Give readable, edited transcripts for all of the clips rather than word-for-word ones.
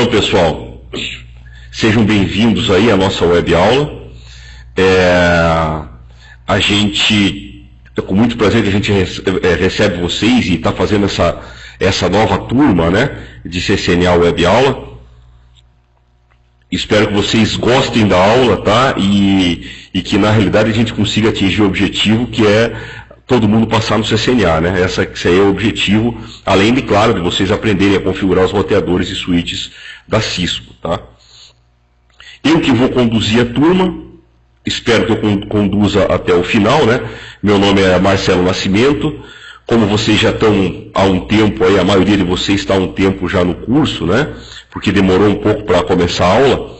Então, pessoal, sejam bem-vindos aí à nossa web aula. A gente, é com muito prazer que a gente recebe vocês e está fazendo essa nova turma, né, de CCNA Web Aula. Espero que vocês gostem da aula, tá? E que na realidade a gente consiga atingir o objetivo que é todo mundo passar no CCNA, né? Esse aí é o objetivo, além de, claro, de vocês aprenderem a configurar os roteadores e switches da Cisco, tá? Eu que vou conduzir a turma, espero que eu conduza até o final, né? Meu nome é Marcelo Nascimento. Como vocês já estão há um tempo aí, a maioria de vocês está há um tempo já no curso, né? Porque demorou um pouco para começar a aula.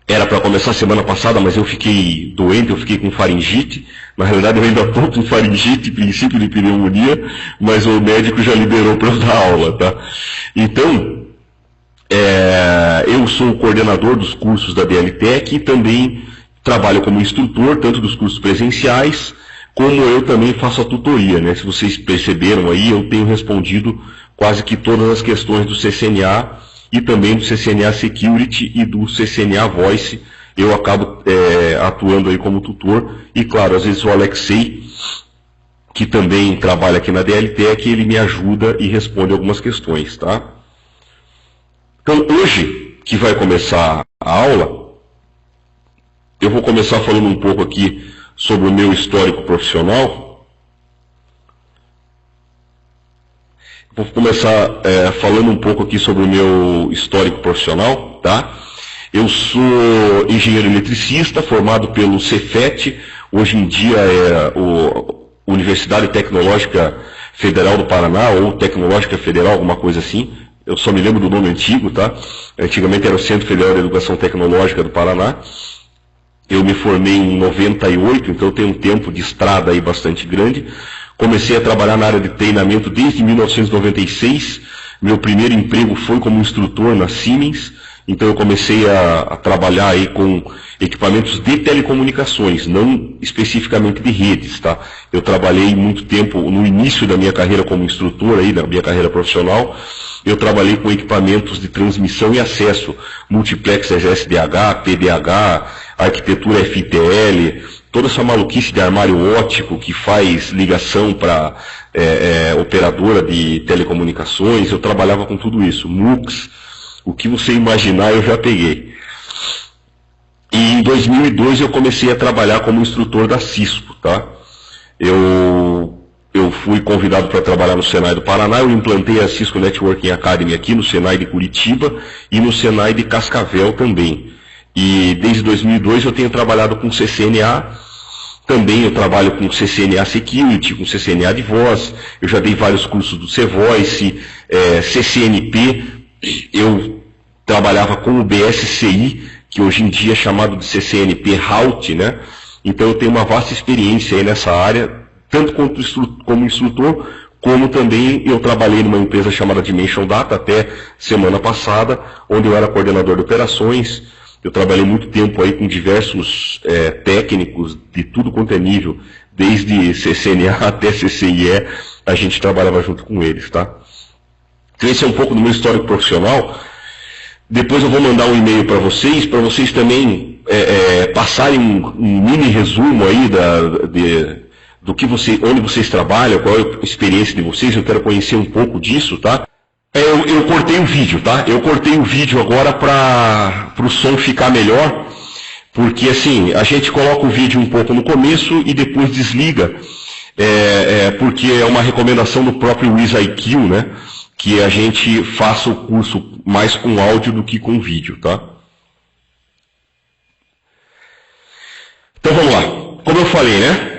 Era para começar semana passada, mas eu fiquei doente, eu fiquei com faringite. Na realidade eu ainda estou com faringite, princípio de pneumonia, mas o médico já liberou para eu dar aula, tá? Então, eu sou o coordenador dos cursos da DLTech e também trabalho como instrutor, tanto dos cursos presenciais, como eu também faço a tutoria, né? Se vocês perceberam aí, eu tenho respondido quase que todas as questões do CCNA e também do CCNA Security e do CCNA Voice. Eu acabo atuando aí como tutor e, claro, às vezes o Alexei, que também trabalha aqui na DLTech, ele me ajuda e responde algumas questões, tá? Então, hoje, que vai começar a aula, eu vou começar falando um pouco aqui sobre o meu histórico profissional. Vou começar falando um pouco aqui sobre o meu histórico profissional, tá? Eu sou engenheiro eletricista, formado pelo Cefet, hoje em dia é a Universidade Tecnológica Federal do Paraná, ou Tecnológica Federal, alguma coisa assim. Eu só me lembro do nome antigo, tá? Antigamente era o Centro Federal de Educação Tecnológica do Paraná. Eu me formei em 98, então eu tenho um tempo de estrada aí bastante grande. Comecei a trabalhar na área de treinamento desde 1996. Meu primeiro emprego foi como instrutor na Siemens. Então eu comecei a trabalhar aí com equipamentos de telecomunicações, não especificamente de redes, tá? Eu trabalhei muito tempo, no início da minha carreira como instrutor aí, da minha carreira profissional, eu trabalhei com equipamentos de transmissão e acesso, multiplexers SDH, PDH, arquitetura FTL, toda essa maluquice de armário óptico que faz ligação para operadora de telecomunicações, eu trabalhava com tudo isso, MUX, o que você imaginar eu já peguei. E em 2002 eu comecei a trabalhar como instrutor da Cisco, tá? Eu fui convidado para trabalhar no Senai do Paraná, eu implantei a Cisco Networking Academy aqui no Senai de Curitiba e no Senai de Cascavel também. E desde 2002 eu tenho trabalhado com CCNA, também eu trabalho com CCNA Security, com CCNA de voz, eu já dei vários cursos do C-Voice, CCNP, eu trabalhava com o BSCI, que hoje em dia é chamado de CCNP Route, né? Então eu tenho uma vasta experiência aí nessa área, tanto como instrutor, como também eu trabalhei numa empresa chamada Dimension Data até semana passada, onde eu era coordenador de operações. Eu trabalhei muito tempo aí com diversos técnicos de tudo quanto é nível, desde CCNA até CCIE, a gente trabalhava junto com eles, tá? Então esse é um pouco do meu histórico profissional. Depois eu vou mandar um e-mail para vocês também passarem um mini resumo aí do que onde vocês trabalham, qual é a experiência de vocês, eu quero conhecer um pouco disso, tá? Eu cortei o vídeo, tá? Eu cortei o vídeo agora para o som ficar melhor, porque assim, a gente coloca o vídeo um pouco no começo e depois desliga, porque é uma recomendação do próprio WizIQ, né? Que a gente faça o curso mais com áudio do que com vídeo, tá? Então vamos lá. Como eu falei, né?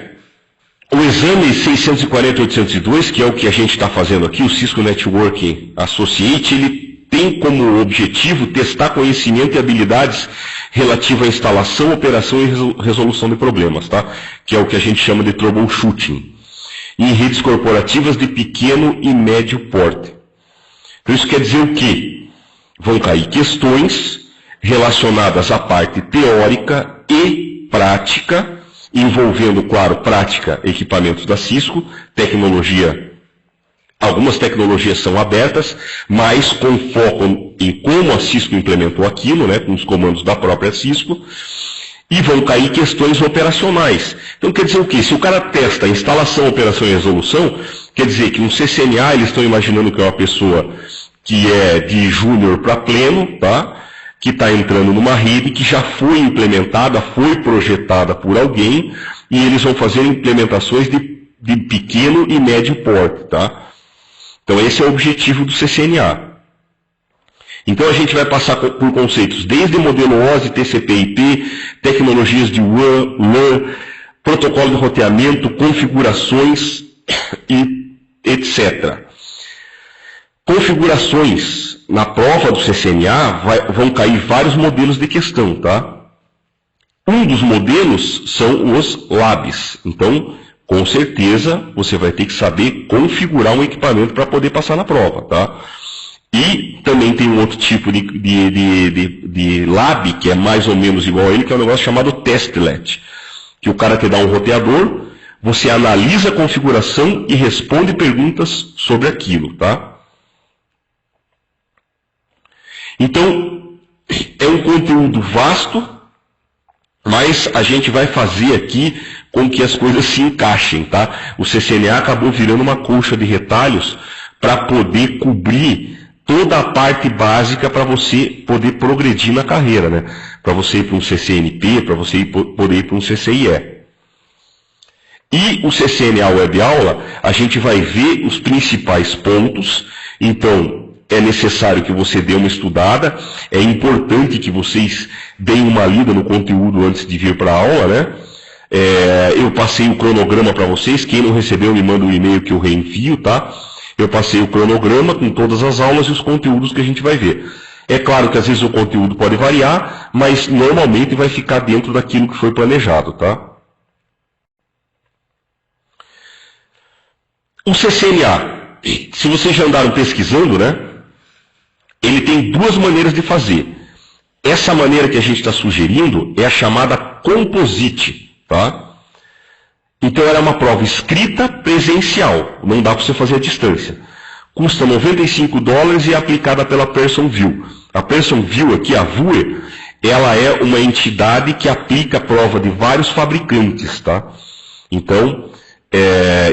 O exame 640-802, que é o que a gente está fazendo aqui, o Cisco Networking Associate, ele tem como objetivo testar conhecimento e habilidades relativas à instalação, operação e resolução de problemas, tá? Que é o que a gente chama de troubleshooting, em redes corporativas de pequeno e médio porte. Então isso quer dizer o quê? Vão cair questões relacionadas à parte teórica e prática, envolvendo, claro, prática, equipamentos da Cisco, tecnologia Algumas tecnologias são abertas, mas com foco em como a Cisco implementou aquilo, né, com os comandos da própria Cisco, e vão cair questões operacionais. Então quer dizer o quê? Se o cara testa a instalação, operação e resolução, quer dizer que um CCNA, eles estão imaginando que é uma pessoa que é de júnior para pleno, tá? Que está entrando numa rede que já foi implementada, foi projetada por alguém, e eles vão fazer implementações de pequeno e médio porte, tá? Então esse é o objetivo do CCNA. Então a gente vai passar por conceitos desde modelo OSI, TCP/IP, tecnologias de WAN, LAN, protocolo de roteamento, configurações e etc. Configurações. Na prova do CCNA vão cair vários modelos de questão, tá? Um dos modelos são os labs. Então, com certeza, você vai ter que saber configurar um equipamento para poder passar na prova, tá? E também tem um outro tipo de lab, que é mais ou menos igual a ele, que é um negócio chamado testlet. Que o cara te dá um roteador, você analisa a configuração e responde perguntas sobre aquilo, tá? Então, é um conteúdo vasto, mas a gente vai fazer aqui com que as coisas se encaixem, tá? O CCNA acabou virando uma colcha de retalhos para poder cobrir toda a parte básica para você poder progredir na carreira, né? Para você ir para um CCNP, para você poder ir para um CCIE. E o CCNA Web Aula, a gente vai ver os principais pontos. Então, é necessário que você dê uma estudada, é importante que vocês deem uma lida no conteúdo antes de vir para a aula, né? Eu passei o cronograma para vocês, quem não recebeu me manda um e-mail que eu reenvio, tá? Eu passei o cronograma com todas as aulas e os conteúdos que a gente vai ver. É claro que às vezes o conteúdo pode variar, mas normalmente vai ficar dentro daquilo que foi planejado, tá? O CCNA, se vocês já andaram pesquisando, né? Ele tem duas maneiras de fazer. Essa maneira que a gente está sugerindo é a chamada composite, tá? Então ela é uma prova escrita presencial, não dá para você fazer à distância. Custa $95 e é aplicada pela PersonView. A PersonView aqui, a VUE, ela é uma entidade que aplica a prova de vários fabricantes, tá? Então,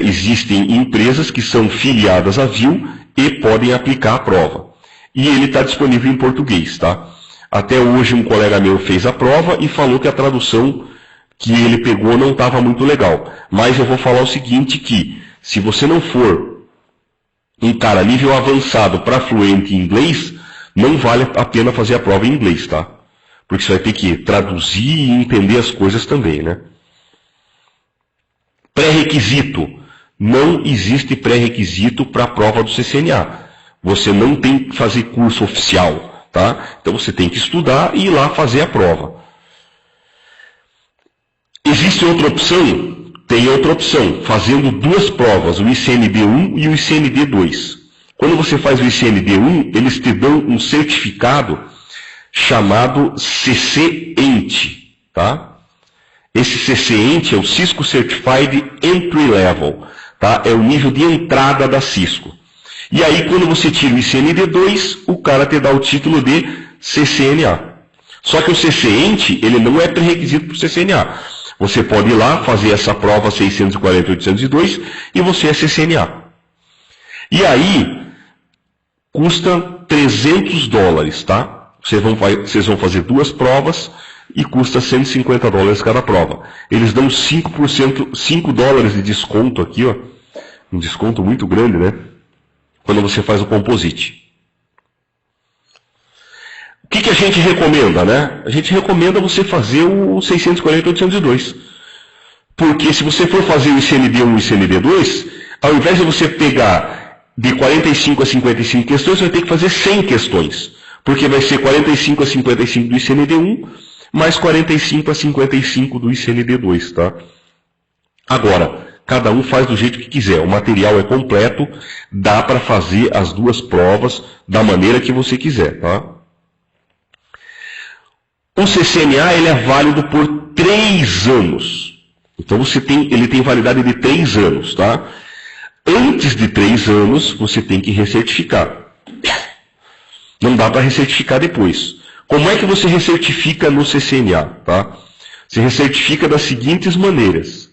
existem empresas que são filiadas à VIL e podem aplicar a prova. E ele está disponível em português, tá? Até hoje um colega meu fez a prova e falou que a tradução que ele pegou não estava muito legal. Mas eu vou falar o seguinte, que se você não for um cara nível avançado para fluente em inglês, não vale a pena fazer a prova em inglês, tá? Porque você vai ter que traduzir e entender as coisas também, né? Pré-requisito. Não existe pré-requisito para a prova do CCNA. Você não tem que fazer curso oficial, tá? Então você tem que estudar e ir lá fazer a prova. Existe outra opção? Tem outra opção, fazendo duas provas, o ICND1 e o ICND2. Quando você faz o ICND1, eles te dão um certificado chamado CCENT, tá? Esse CCENT é o Cisco Certified Entry Level, tá? É o nível de entrada da Cisco. E aí, quando você tira o ICND2, o cara te dá o título de CCNA. Só que o CCENT, ele não é pré-requisito para o CCNA. Você pode ir lá, fazer essa prova 640-802 e você é CCNA. E aí, custa $300, tá? Vocês vão fazer duas provas e custa $150 cada prova. Eles dão $5 de desconto aqui, ó. Um desconto muito grande, né? Quando você faz o composite. O que a gente recomenda, né? A gente recomenda você fazer o 640-802. Porque se você for fazer o ICND1 e o ICND2, ao invés de você pegar de 45 a 55 questões, você vai ter que fazer 100 questões. Porque vai ser 45 a 55 do ICND1, mais 45 a 55 do ICND2, tá? Agora, cada um faz do jeito que quiser. O material é completo, dá para fazer as duas provas da maneira que você quiser, tá? O CCNA, ele é válido por 3 anos. Então ele tem validade de 3 anos, tá? Antes de 3 anos, você tem que recertificar. Não dá para recertificar depois. Como é que você recertifica no CCNA? Tá? Você recertifica das seguintes maneiras.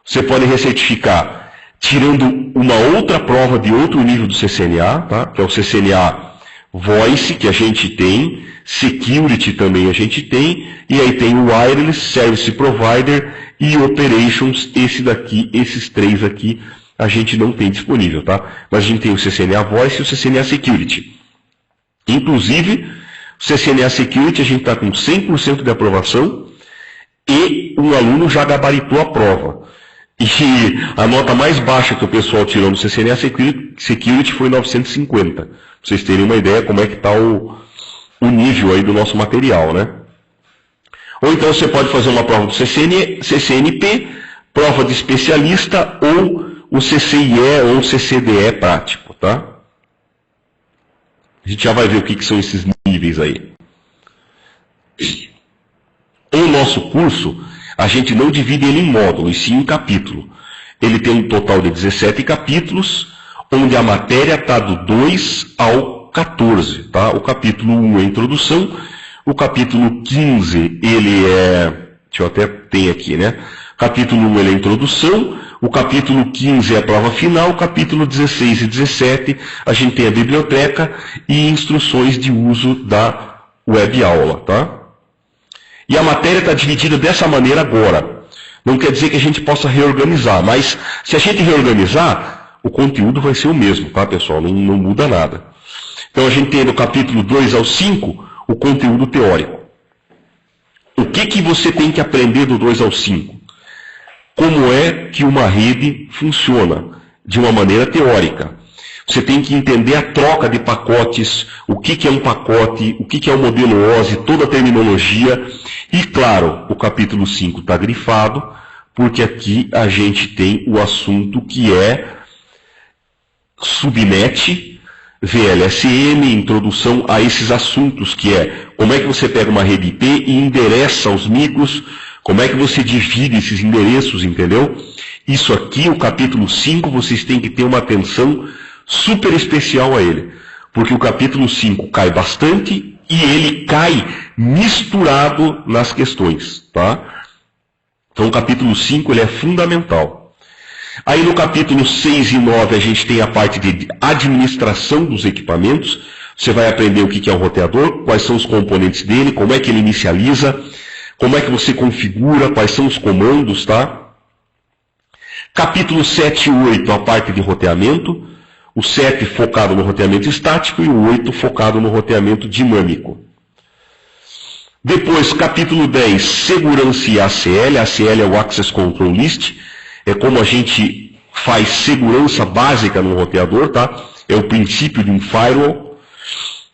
Você pode recertificar tirando uma outra prova de outro nível do CCNA, tá? Que é o CCNA Voice, que a gente tem, Security também a gente tem, e aí tem o Wireless, Service Provider e Operations, esses 3 aqui a gente não tem disponível, tá? Mas a gente tem o CCNA Voice e o CCNA Security. Inclusive, o CCNA Security a gente está com 100% de aprovação e o aluno já gabaritou a prova. E a nota mais baixa que o pessoal tirou no CCNA Security foi 950. Pra vocês terem uma ideia como é que está o nível aí do nosso material, né? Ou então você pode fazer uma prova do CCNP, prova de especialista ou o CCIE ou o CCDE prático, tá? A gente já vai ver o que são esses níveis aí. O nosso curso, a gente não divide ele em módulos, e sim em capítulo. Ele tem um total de 17 capítulos, onde a matéria está do 2 ao 14. Tá? O capítulo 1 é a introdução, o capítulo 15, ele é... Deixa eu até ter aqui, né? O capítulo 1 ele é a introdução, o capítulo 15 é a prova final, o capítulo 16 e 17 a gente tem a biblioteca e instruções de uso da web aula, tá? E a matéria está dividida dessa maneira agora. Não quer dizer que a gente possa reorganizar, mas se a gente reorganizar, o conteúdo vai ser o mesmo, tá, pessoal? Não muda nada. Então a gente tem do capítulo 2 ao 5 o conteúdo teórico. O que você tem que aprender do 2 ao 5? Como é que uma rede funciona de uma maneira teórica. Você tem que entender a troca de pacotes, o que é um pacote, o que é o modelo OSI, toda a terminologia. E, claro, o capítulo 5 está grifado, porque aqui a gente tem o assunto que é subnet, VLSM, introdução a esses assuntos, que é como é que você pega uma rede IP e endereça os micros, como é que você divide esses endereços, entendeu? Isso aqui, o capítulo 5, vocês têm que ter uma atenção super especial a ele, porque o capítulo 5 cai bastante e ele cai misturado nas questões, tá? Então o capítulo 5 ele é fundamental. Aí no capítulo 6 e 9 a gente tem a parte de administração dos equipamentos. Você vai aprender o que é um roteador, quais são os componentes dele, como é que ele inicializa, como é que você configura, quais são os comandos, tá? Capítulo 7 e 8, a parte de roteamento. O 7 focado no roteamento estático e o 8 focado no roteamento dinâmico. Depois, capítulo 10, segurança e ACL. ACL é o Access Control List. É como a gente faz segurança básica no roteador, tá? É o princípio de um firewall.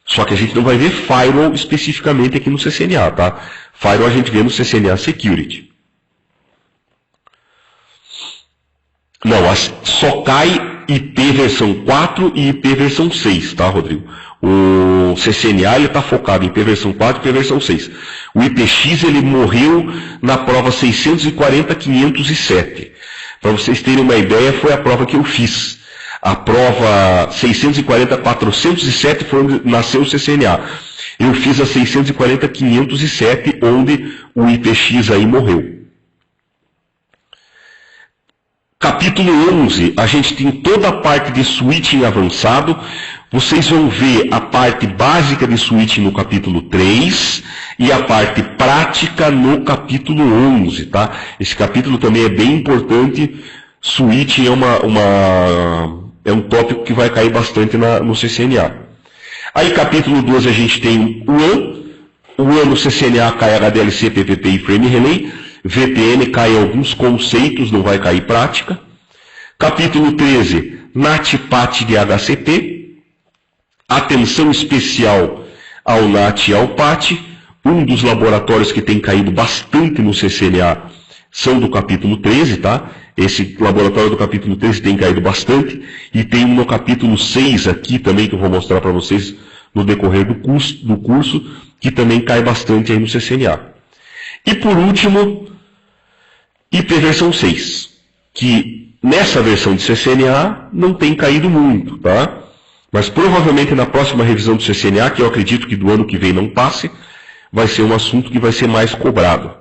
Só que a gente não vai ver firewall especificamente aqui no CCNA, tá? Firewall a gente vê no CCNA Security. Não, só cai IP versão 4 e IP versão 6, tá, Rodrigo? O CCNA está focado em IP versão 4 e IP versão 6. O IPX ele morreu na prova 640-507. Para vocês terem uma ideia, foi a prova que eu fiz. A prova 640-407 foi onde nasceu o CCNA. Eu fiz a 640-507, onde o IPX aí morreu. Capítulo 11, a gente tem toda a parte de switching avançado. Vocês vão ver a parte básica de switching no capítulo 3 e a parte prática no capítulo 11, tá? Esse capítulo também é bem importante. Switching é um tópico que vai cair bastante no CCNA. Aí capítulo 12 a gente tem o WAN. O WAN no CCNA cai HDLC, PPP e Frame Relay. VPN cai alguns conceitos, não vai cair prática. Capítulo 13, NAT-PAT de HCP. Atenção especial ao NAT e ao PAT. Um dos laboratórios que tem caído bastante no CCNA são do capítulo 13, tá? Esse laboratório do capítulo 13 tem caído bastante. E tem um no capítulo 6 aqui também, que eu vou mostrar para vocês no decorrer do curso, que também cai bastante aí no CCNA. E por último, IP versão 6, que nessa versão de CCNA não tem caído muito, tá? Mas provavelmente na próxima revisão do CCNA, que eu acredito que do ano que vem não passe, vai ser um assunto que vai ser mais cobrado.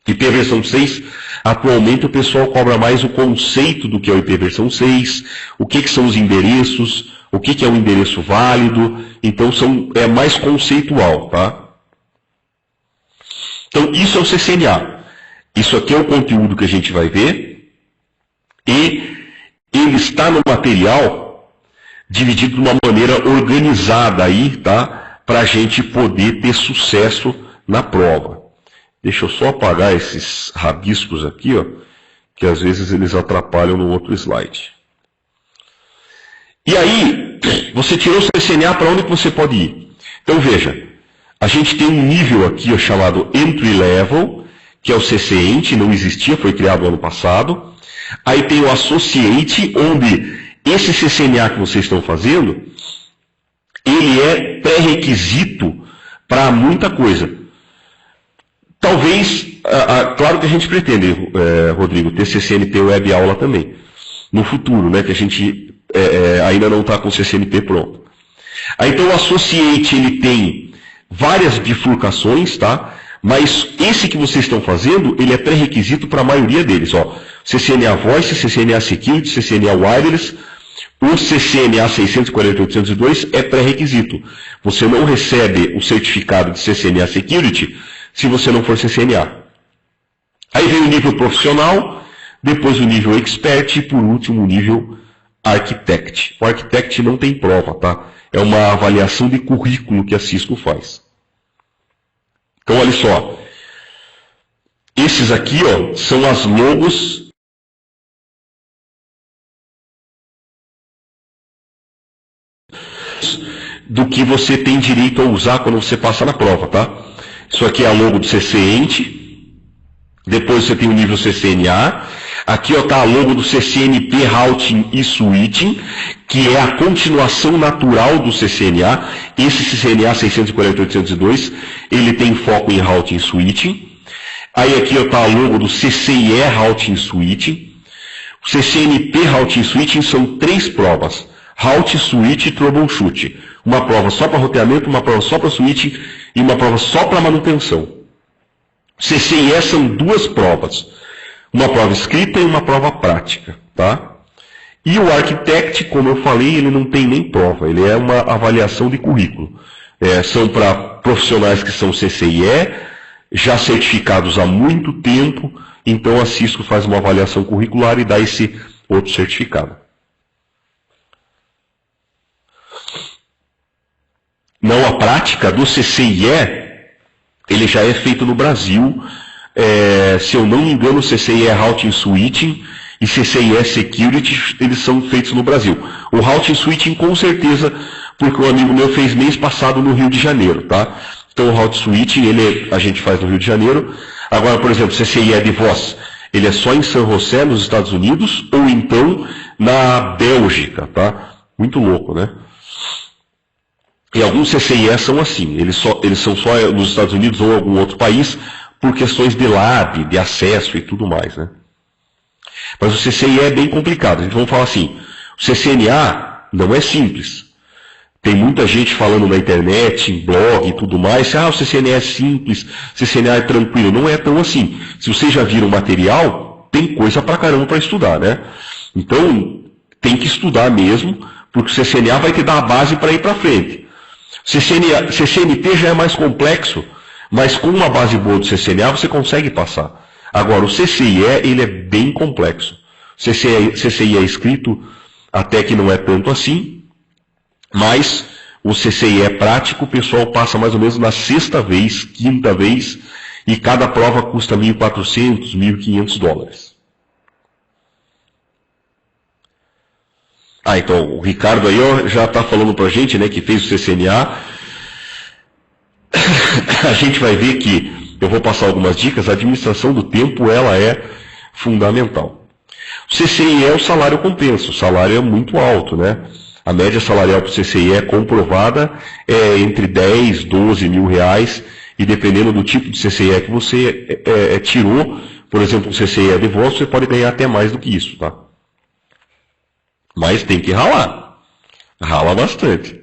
IP versão 6, atualmente o pessoal cobra mais o conceito do que é o IP versão 6, o que são os endereços, o que é um endereço válido, então é mais conceitual, tá? Então isso é o CCNA. Isso aqui é o conteúdo que a gente vai ver, e ele está no material dividido de uma maneira organizada aí, tá? Para a gente poder ter sucesso na prova. Deixa eu só apagar esses rabiscos aqui, ó, que às vezes eles atrapalham no outro slide. E aí, você tirou o CCNA, para onde que você pode ir? Então veja, a gente tem um nível aqui ó, chamado Entry Level, que é o CCENT, não existia, foi criado no ano passado. Aí tem o Associate, onde esse CCNA que vocês estão fazendo, ele é pré-requisito para muita coisa. Talvez, claro que a gente pretende, Rodrigo, ter CCNP Web Aula também, no futuro, né, que a gente ainda não está com o CCNP pronto. Aí então o Associate, ele tem várias bifurcações, tá? Mas esse que vocês estão fazendo, ele é pré-requisito para a maioria deles, ó. CCNA Voice, CCNA Security, CCNA Wireless, o CCNA 640.802 é pré-requisito. Você não recebe o certificado de CCNA Security se você não for CCNA. Aí vem o nível profissional, depois o nível expert e por último o nível architect. O architect não tem prova, tá? É uma avaliação de currículo que a Cisco faz. Então olha só, esses aqui ó, são as logos do que você tem direito a usar quando você passa na prova, tá? Isso aqui é a logo do CCENT, depois você tem o nível CCNA, aqui está a logo do CCNP Routing e Switching, que é a continuação natural do CCNA, esse CCNA 640.802, ele tem foco em Routing e Switching, aí aqui está a logo do CCIE Routing e Switching, o CCNP Routing e Switching são 3 provas, Route, Switch e Troubleshoot. Uma prova só para roteamento, uma prova só para switching e uma prova só para manutenção. CCIE são 2 provas. Uma prova escrita e uma prova prática. Tá? E o Architect, como eu falei, ele não tem nem prova. Ele é uma avaliação de currículo. São para profissionais que são CCIE, já certificados há muito tempo. Então a Cisco faz uma avaliação curricular e dá esse outro certificado. Não, a prática do CCIE, ele já é feito no Brasil. Se eu não me engano, o CCIE Routing Switching e CCIE Security, eles são feitos no Brasil. O Routing Switching, com certeza, porque um amigo meu fez mês passado no Rio de Janeiro, tá? Então o Routing Switching, a gente faz no Rio de Janeiro. Agora, por exemplo, CCIE de voz, ele é só em San José, nos Estados Unidos, ou então na Bélgica, tá? Muito louco, né? E alguns CCIE são assim, eles são só nos Estados Unidos ou algum outro país, por questões de lab, de acesso e tudo mais, né? Mas o CCIE é bem complicado. A gente vai falar assim, o CCNA não é simples. Tem muita gente falando na internet, em blog e tudo mais, o CCNA é simples, o CCNA é tranquilo. Não é tão assim. Se vocês já viram o material, tem coisa pra caramba para estudar, né? Então, tem que estudar mesmo, porque o CCNA vai te dar a base para ir para frente. CCNP já é mais complexo, mas com uma base boa do CCNA você consegue passar. Agora, o CCIE, ele é bem complexo. CCIE é escrito até que não é tanto assim, mas o CCIE é prático, o pessoal passa mais ou menos na 6ª vez, 5ª vez, e cada prova custa $1.400, $1.500. Então, o Ricardo aí ó, já está falando para a gente, né, que fez o CCNA. A gente vai ver que, eu vou passar algumas dicas, a administração do tempo, ela é fundamental. O CCIE é o salário compensa, o salário é muito alto, né? A média salarial para o CCIE é comprovada, é entre 10, 12 mil reais, e dependendo do tipo de CCIE que você tirou, por exemplo, um CCE Advanced, você pode ganhar até mais do que isso, tá? Mas tem que ralar. Rala bastante.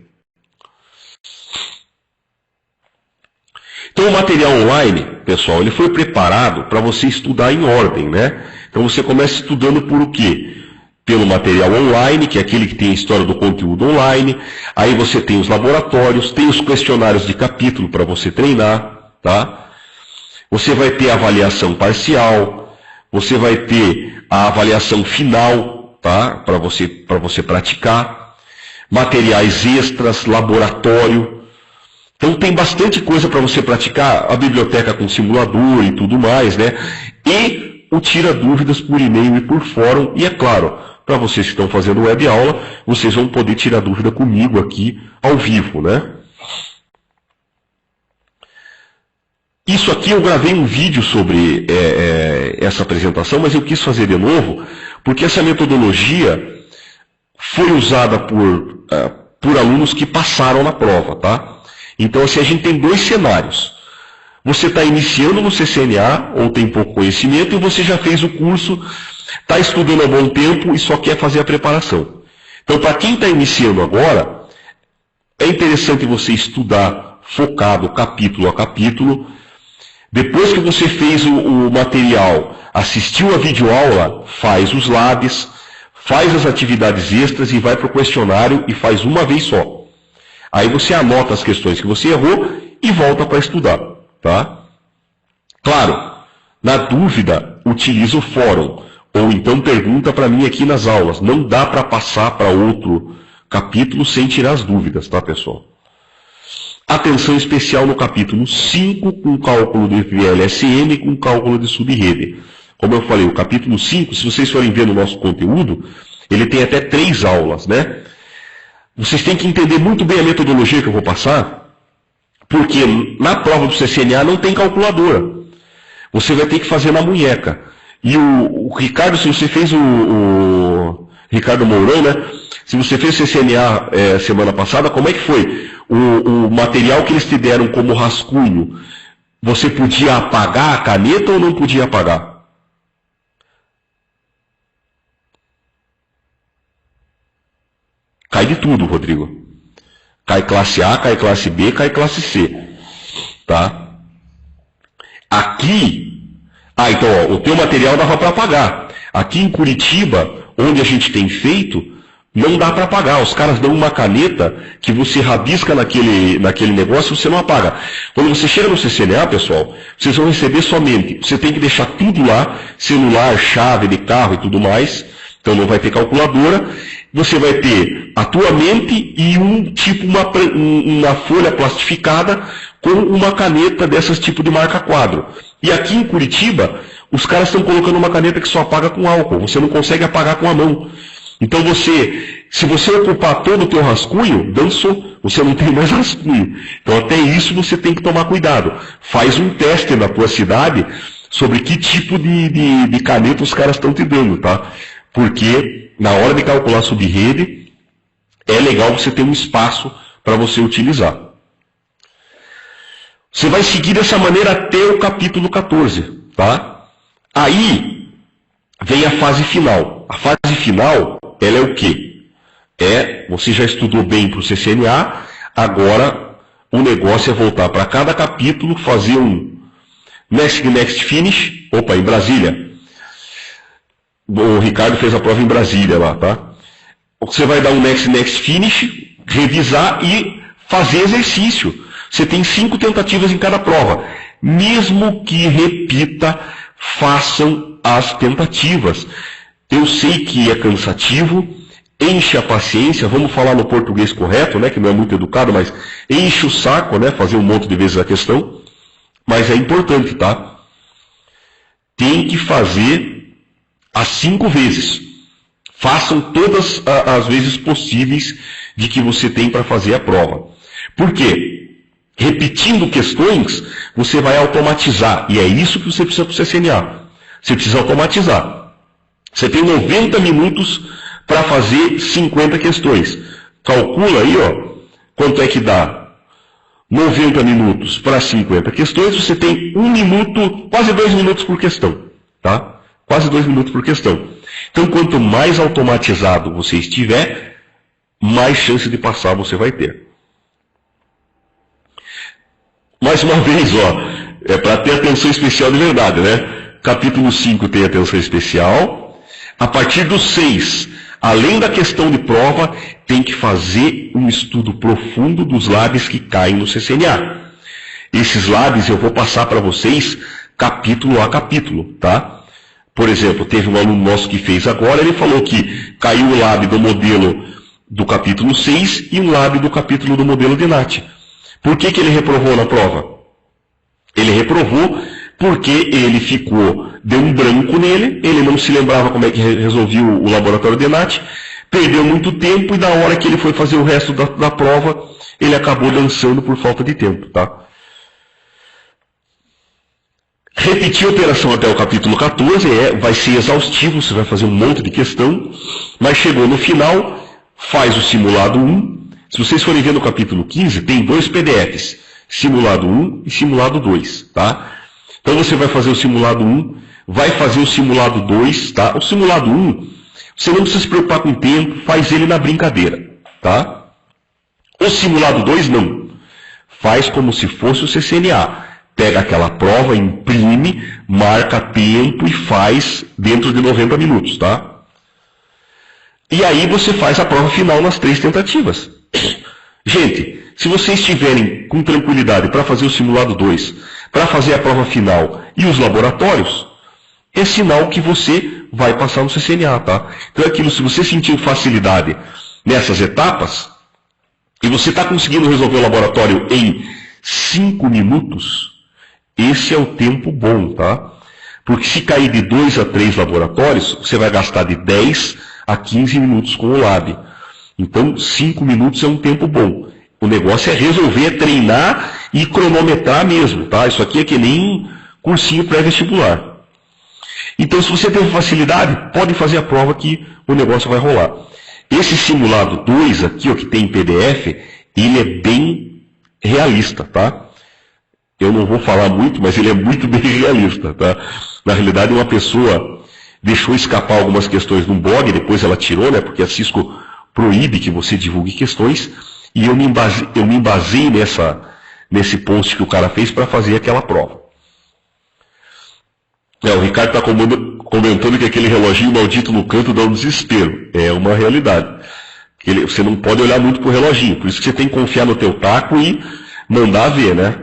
Então o material online, pessoal, ele foi preparado para você estudar em ordem, né? Então você começa estudando por o quê? Pelo material online, que é aquele que tem a história do conteúdo online. Aí você tem os laboratórios, tem os questionários de capítulo para você treinar, tá? Você vai ter a avaliação parcial, você vai ter a avaliação final, tá? Para você praticar. Materiais extras, laboratório. Então tem bastante coisa para você praticar, a biblioteca com simulador e tudo mais, né? E o tira dúvidas por e-mail e por fórum. E é claro, para vocês que estão fazendo web aula, vocês vão poder tirar dúvida comigo aqui ao vivo, né? Isso aqui eu gravei um vídeo sobre essa apresentação, mas eu quis fazer de novo, porque essa metodologia foi usada por alunos que passaram na prova, tá? Então, assim, a gente tem dois cenários. Você está iniciando no CCNA, ou tem pouco conhecimento, e você já fez o curso, está estudando há bom tempo e só quer fazer a preparação. Então, para quem está iniciando agora, é interessante você estudar focado, capítulo a capítulo. Depois que você fez o material, assistiu a videoaula, faz os labs, faz as atividades extras e vai para o questionário e faz uma vez só. Aí você anota as questões que você errou e volta para estudar, tá? Claro, na dúvida, utiliza o fórum. Ou então pergunta para mim aqui nas aulas. Não dá para passar para outro capítulo sem tirar as dúvidas, tá, pessoal? Atenção especial no capítulo 5, com cálculo de VLSM e com cálculo de subrede. Como eu falei, o capítulo 5, se vocês forem ver no nosso conteúdo, ele tem até 3 aulas, né? Vocês têm que entender muito bem a metodologia que eu vou passar, porque na prova do CCNA não tem calculadora. Você vai ter que fazer na munheca. E o Ricardo, se você fez o Ricardo Mourão, né? Se você fez o CCNA semana passada, como é que foi? O material que eles te deram como rascunho, você podia apagar a caneta ou não podia apagar? Cai de tudo, Rodrigo. Cai classe A, cai classe B, cai classe C. Tá? Aqui, então, ó, o teu material dava para apagar. Aqui em Curitiba, onde a gente tem feito, não dá para apagar. Os caras dão uma caneta que você rabisca naquele negócio e você não apaga. Quando você chega no CCNA, pessoal, vocês vão receber somente. Você tem que deixar tudo lá, celular, chave de carro e tudo mais. Então não vai ter calculadora. Você vai ter a tua mente e uma folha plastificada com uma caneta dessas tipo de marca-quadro. E aqui em Curitiba, os caras estão colocando uma caneta que só apaga com álcool. Você não consegue apagar com a mão. Então se você ocupar todo o teu rascunho, dançou. Você não tem mais rascunho. Então até isso você tem que tomar cuidado. Faz um teste na tua cidade sobre que tipo de caneta os caras estão te dando, tá? Porque na hora de calcular subrede, é legal você ter um espaço para você utilizar. Você vai seguir dessa maneira até o capítulo 14, tá? Aí vem a fase final. A fase final, ela é o quê? Você já estudou bem para o CCNA, agora o negócio é voltar para cada capítulo, fazer um next finish, em Brasília. O Ricardo fez a prova em Brasília lá, tá? Você vai dar um next finish, revisar e fazer exercício. Você tem 5 tentativas em cada prova. Mesmo que repita, façam as tentativas. Eu sei que é cansativo, enche a paciência, vamos falar no português correto, né, que não é muito educado, mas enche o saco, né, fazer um monte de vezes a questão. Mas é importante, tá? Tem que fazer as 5 vezes. Façam todas as vezes possíveis de que você tem para fazer a prova. Por quê? Repetindo questões, você vai automatizar. E é isso que você precisa para o CCNA. Você precisa automatizar. Você tem 90 minutos para fazer 50 questões. Calcula aí, ó, quanto é que dá. 90 minutos para 50 questões, você tem 1 minuto, quase 2 minutos por questão. tá? Quase 2 minutos por questão. Então, quanto mais automatizado você estiver, mais chance de passar você vai ter. Mais uma vez, é para ter atenção especial de verdade, né? Capítulo 5 tem atenção especial. A partir do 6, além da questão de prova, tem que fazer um estudo profundo dos labs que caem no CCNA. Esses labs eu vou passar para vocês capítulo a capítulo, tá? Por exemplo, teve um aluno nosso que fez agora, ele falou que caiu o lab do modelo do capítulo 6 e um lab do capítulo do modelo de NAT. Por que ele reprovou na prova? Ele reprovou porque ele deu um branco nele, ele não se lembrava como é que resolvia o laboratório de NAT, perdeu muito tempo e na hora que ele foi fazer o resto da prova, ele acabou dançando por falta de tempo, tá? Repetir a operação até o capítulo 14 vai ser exaustivo, você vai fazer um monte de questão, mas chegou no final, faz o simulado 1. Se vocês forem ver no capítulo 15, tem 2 PDFs, simulado 1 e simulado 2, tá? Então você vai fazer o simulado 1, vai fazer o simulado 2, tá? O simulado 1, você não precisa se preocupar com o tempo, faz ele na brincadeira, tá? O simulado 2 não. Faz como se fosse o CCNA. Pega aquela prova, imprime, marca tempo e faz dentro de 90 minutos, tá? E aí você faz a prova final nas 3 tentativas. Gente, se vocês estiverem com tranquilidade para fazer o simulado 2, para fazer a prova final e os laboratórios, é sinal que você vai passar no CCNA, tá? Então é aquilo, se você sentir facilidade nessas etapas, e você está conseguindo resolver o laboratório em 5 minutos, esse é o tempo bom, tá? Porque se cair de 2 a 3 laboratórios, você vai gastar de 10 a 15 minutos com o lab. Então, 5 minutos é um tempo bom. O negócio é resolver, é treinar e cronometrar mesmo, tá? Isso aqui é que nem cursinho pré-vestibular. Então, se você tem facilidade, pode fazer a prova que o negócio vai rolar. Esse simulado 2 aqui, ó, que tem em PDF, ele é bem realista, tá? Eu não vou falar muito, mas ele é muito bem realista, tá? Na realidade, uma pessoa deixou escapar algumas questões num blog, depois ela tirou, né? Porque a Cisco proíbe que você divulgue questões, e eu me embasei nesse post que o cara fez para fazer aquela prova. O Ricardo está comentando que aquele reloginho maldito no canto dá um desespero. É uma realidade. Você não pode olhar muito pro reloginho, por isso que você tem que confiar no teu taco e mandar ver, né?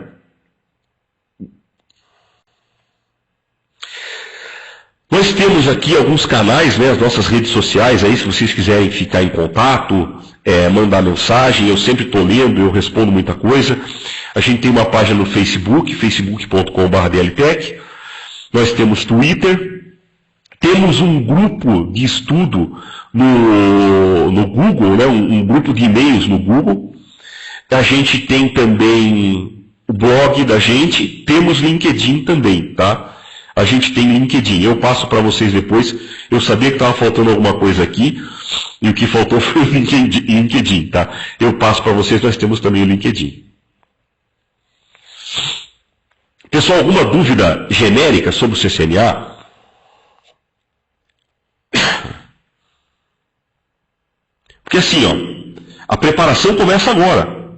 Nós temos aqui alguns canais, né, as nossas redes sociais, aí se vocês quiserem ficar em contato, mandar mensagem, eu sempre estou lendo, eu respondo muita coisa. A gente tem uma página no Facebook, facebook.com/dltech. Nós temos Twitter, temos um grupo de estudo no Google, né, um grupo de e-mails no Google. A gente tem também o blog da gente, temos LinkedIn também, tá? A gente tem LinkedIn, eu passo para vocês depois, eu sabia que estava faltando alguma coisa aqui, e o que faltou foi o LinkedIn, tá? Eu passo para vocês, nós temos também o LinkedIn. Pessoal, alguma dúvida genérica sobre o CCNA? Porque assim, ó, a preparação começa agora.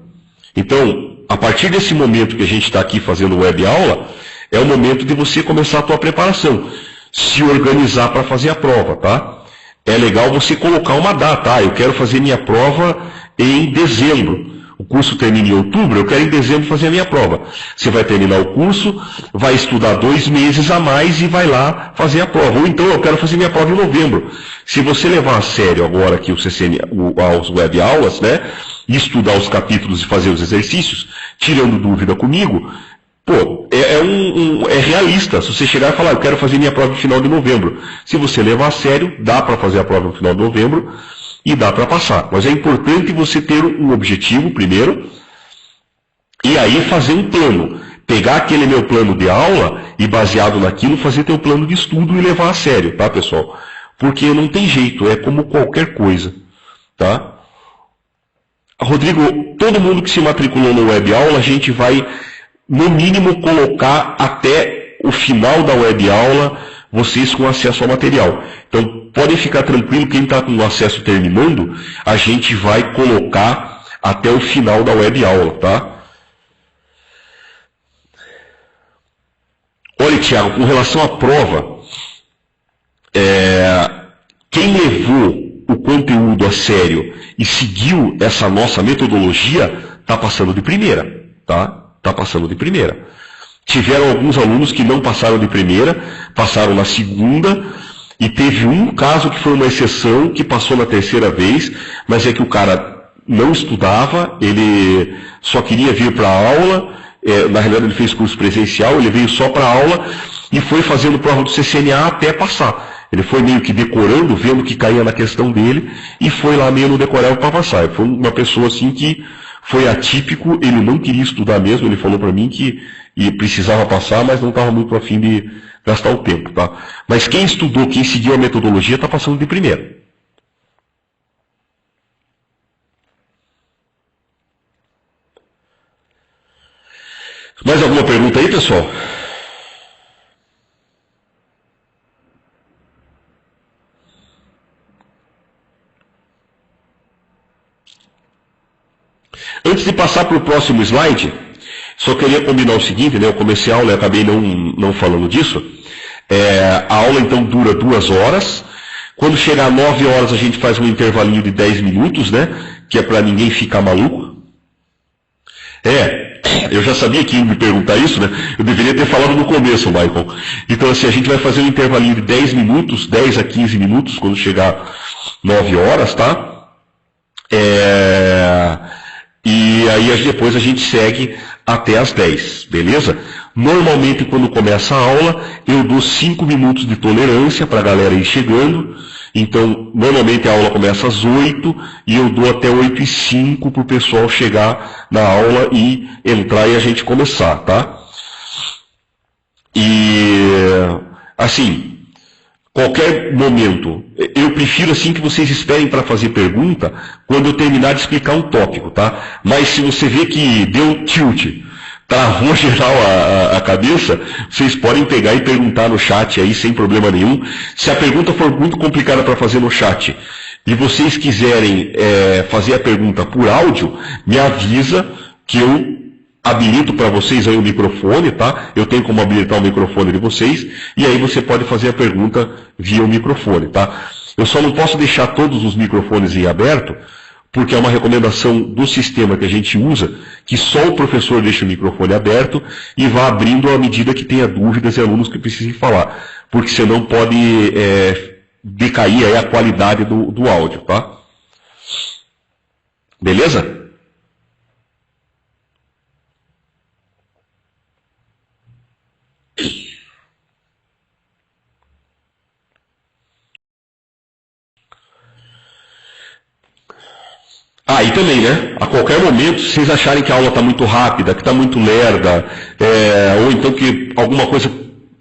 Então, a partir desse momento que a gente está aqui fazendo web aula, é o momento de você começar a tua preparação. Se organizar para fazer a prova, tá? É legal você colocar uma data. Eu quero fazer minha prova em dezembro. O curso termina em outubro, eu quero em dezembro fazer a minha prova. Você vai terminar o curso, vai estudar 2 meses a mais e vai lá fazer a prova. Ou então, eu quero fazer minha prova em novembro. Se você levar a sério agora aqui as web aulas, né? E estudar os capítulos e fazer os exercícios, tirando dúvida comigo, pô, é realista. Se você chegar e falar, eu quero fazer minha prova no final de novembro. Se você levar a sério, dá para fazer a prova no final de novembro e dá para passar. Mas é importante você ter um objetivo primeiro e aí fazer um plano. Pegar aquele meu plano de aula e baseado naquilo fazer teu plano de estudo e levar a sério, tá, pessoal? Porque não tem jeito, é como qualquer coisa, tá? Rodrigo, todo mundo que se matriculou no web aula, a gente vai no mínimo colocar até o final da web aula vocês com acesso ao material. Então, podem ficar tranquilo, quem está com o acesso terminando, a gente vai colocar até o final da web aula, tá? Olha, Tiago, com relação à prova, quem levou o conteúdo a sério e seguiu essa nossa metodologia, está passando de primeira, tá? Está passando de primeira. Tiveram alguns alunos que não passaram de primeira, passaram na segunda, e teve um caso que foi uma exceção, que passou na terceira vez, mas é que o cara não estudava, ele só queria vir para a aula, na realidade ele fez curso presencial, ele veio só para a aula e foi fazendo prova do CCNA até passar. Ele foi meio que decorando, vendo o que caía na questão dele, e foi lá meio no decorado para passar. Foi uma pessoa assim que foi atípico, ele não queria estudar mesmo, ele falou para mim que precisava passar, mas não estava muito a fim de gastar o tempo, tá? Mas quem estudou, quem seguiu a metodologia, está passando de primeira. Mais alguma pergunta aí, pessoal? Antes de passar para o próximo slide, só queria combinar o seguinte, né? Eu comecei a aula e acabei não falando disso. A aula então dura 2 horas. Quando chegar a 9 horas a gente faz um intervalinho de 10 minutos, né? Que é para ninguém ficar maluco. Eu já sabia que ia me perguntar isso, né? Eu deveria ter falado no começo, Michael. Então assim, a gente vai fazer um intervalinho de 10 minutos, 10 a 15 minutos, quando chegar 9 horas, tá? E aí depois a gente segue até as 10, beleza? Normalmente quando começa a aula, eu dou 5 minutos de tolerância para a galera ir chegando. Então, normalmente a aula começa às 8 e eu dou até 8h05 para o pessoal chegar na aula e entrar e a gente começar, tá? E, assim, qualquer momento, eu prefiro assim que vocês esperem para fazer pergunta quando eu terminar de explicar um tópico, tá? Mas se você vê que deu tilt, travou geral a cabeça, vocês podem pegar e perguntar no chat aí sem problema nenhum. Se a pergunta for muito complicada para fazer no chat e vocês quiserem fazer a pergunta por áudio, me avisa que eu habilito para vocês aí o microfone, tá? Eu tenho como habilitar o microfone de vocês e aí você pode fazer a pergunta via o microfone, tá? Eu só não posso deixar todos os microfones em aberto, porque é uma recomendação do sistema que a gente usa, que só o professor deixa o microfone aberto e vá abrindo à medida que tenha dúvidas e alunos que precisem falar. Porque senão pode decair aí a qualidade do áudio, tá? Beleza? E também, né? A qualquer momento, se vocês acharem que a aula está muito rápida, que está muito lerda, ou então que alguma coisa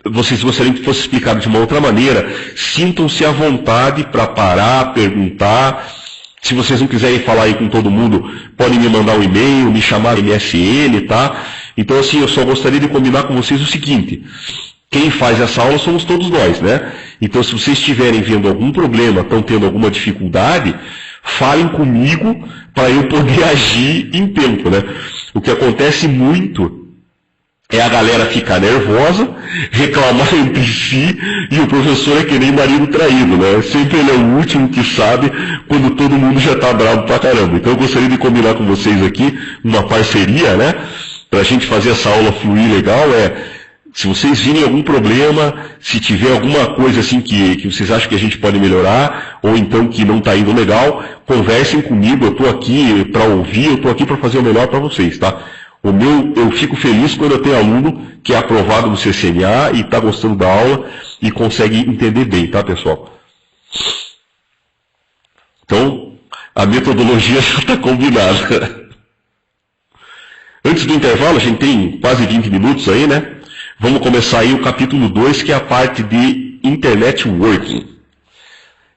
vocês gostariam que fosse explicado de uma outra maneira, sintam-se à vontade para parar, perguntar. Se vocês não quiserem falar aí com todo mundo, podem me mandar um e-mail, me chamar no MSN, tá? Então, assim, eu só gostaria de combinar com vocês o seguinte: quem faz essa aula somos todos nós, né? Então, se vocês estiverem vendo algum problema, estão tendo alguma dificuldade, falem comigo para eu poder agir em tempo, né? O que acontece muito é a galera ficar nervosa, reclamar entre si, e o professor é que nem marido traído, né? Sempre ele é o último que sabe quando todo mundo já está bravo pra caramba. Então eu gostaria de combinar com vocês aqui uma parceria, né? Para a gente fazer essa aula fluir legal, se vocês virem algum problema, se tiver alguma coisa assim que vocês acham que a gente pode melhorar, ou então que não está indo legal, conversem comigo, eu estou aqui para ouvir, eu estou aqui para fazer o melhor para vocês, tá? Eu fico feliz quando eu tenho aluno que é aprovado no CCNA e está gostando da aula e consegue entender bem, tá, pessoal? Então, a metodologia já está combinada. Antes do intervalo, a gente tem quase 20 minutos aí, né? Vamos começar aí o capítulo 2, que é a parte de Internet Working.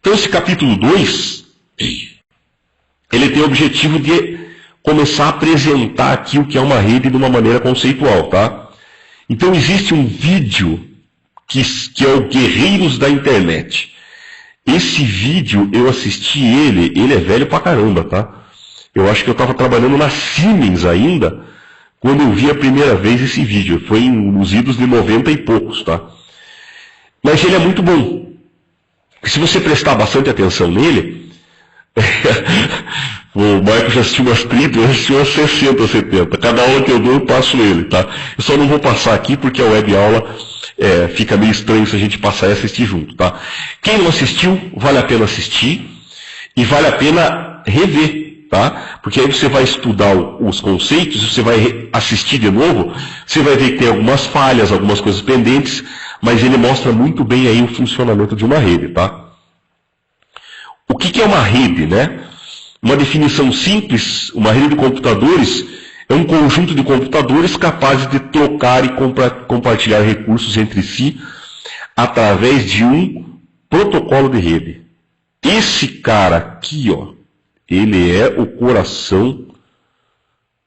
Então, esse capítulo 2, ele tem o objetivo de começar a apresentar aqui o que é uma rede de uma maneira conceitual, tá? Então, existe um vídeo que é o Guerreiros da Internet. Esse vídeo, eu assisti ele é velho pra caramba, tá? Eu acho que eu estava trabalhando na Siemens ainda, quando eu vi a primeira vez esse vídeo. Foi nos idos de 90 e poucos, tá? Mas ele é muito bom. Se você prestar bastante atenção nele, o Marco já assistiu umas 30, eu assisti umas 60, 70. Cada aula que eu dou, eu passo ele, tá? Eu só não vou passar aqui porque a web aula fica meio estranho se a gente passar e assistir junto, tá? Quem não assistiu, vale a pena assistir e vale a pena rever, tá? Porque aí você vai estudar os conceitos, você vai assistir de novo, você vai ver que tem algumas falhas, algumas coisas pendentes, mas ele mostra muito bem aí o funcionamento de uma rede, tá? O que é uma rede, né? Uma definição simples, uma rede de computadores é um conjunto de computadores capazes de trocar e compartilhar recursos entre si através de um protocolo de rede. Esse cara aqui, ó, ele é o coração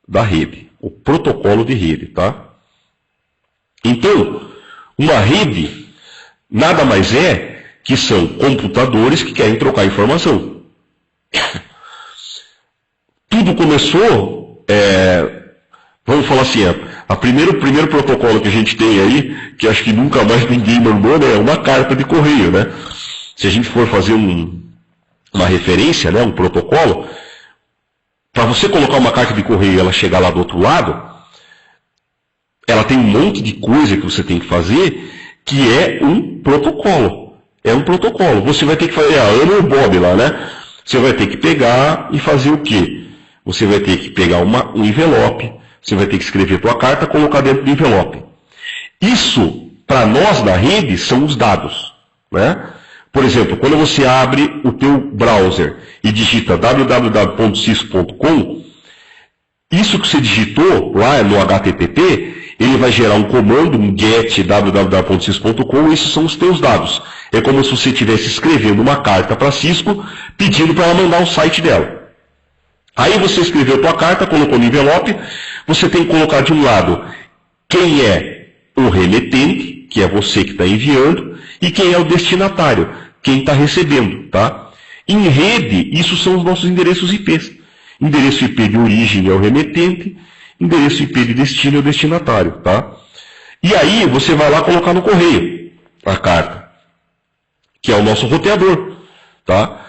da rede, o protocolo de rede, tá? Então, uma rede nada mais é que são computadores que querem trocar informação. Tudo começou, vamos falar assim, o primeiro protocolo que a gente tem aí, que acho que nunca mais ninguém mandou, né, é uma carta de correio, né? Se a gente for fazer uma referência, né, um protocolo, para você colocar uma carta de correio e ela chegar lá do outro lado, ela tem um monte de coisa que você tem que fazer, que é um protocolo. É um protocolo. Você vai ter que fazer a Ana e o Bob lá, né? Você vai ter que pegar e fazer o quê? Você vai ter que pegar um envelope, você vai ter que escrever a tua carta e colocar dentro do envelope. Isso, para nós da rede, são os dados, né? Por exemplo, quando você abre o teu browser e digita www.cisco.com, isso que você digitou lá no HTTP, ele vai gerar um comando, um get www.cisco.com, e esses são os teus dados. É como se você estivesse escrevendo uma carta para a Cisco, pedindo para ela mandar o site dela. Aí você escreveu a tua carta, colocou no envelope, você tem que colocar de um lado quem é o remetente, que é você que está enviando, e quem é o destinatário, quem está recebendo, tá? Em rede, isso são os nossos endereços IPs. Endereço IP de origem é o remetente, endereço IP de destino é o destinatário, tá? E aí você vai lá colocar no correio a carta, que é o nosso roteador, tá?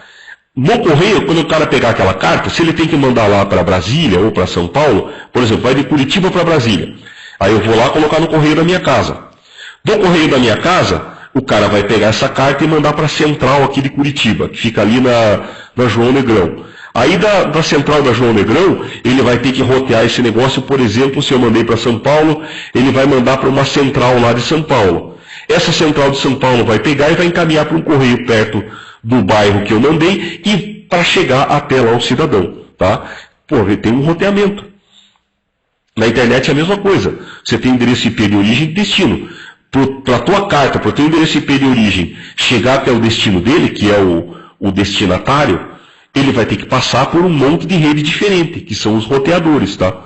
No correio, quando o cara pegar aquela carta, se ele tem que mandar lá para Brasília ou para São Paulo, por exemplo, vai de Curitiba para Brasília. Aí eu vou lá colocar no correio da minha casa. Do correio da minha casa, o cara vai pegar essa carta e mandar para a central aqui de Curitiba, que fica ali na João Negrão. Aí da central da João Negrão, ele vai ter que rotear esse negócio, por exemplo, se eu mandei para São Paulo, ele vai mandar para uma central lá de São Paulo. Essa central de São Paulo vai pegar e vai encaminhar para um correio perto do bairro que eu mandei e para chegar até lá o cidadão, tá? Pô, tem um roteamento. Na internet é a mesma coisa. Você tem endereço IP de origem e destino. Para a tua carta, para o teu endereço IP de origem chegar até o destino dele, que é o destinatário, ele vai ter que passar por um monte de rede diferente, que são os roteadores, tá?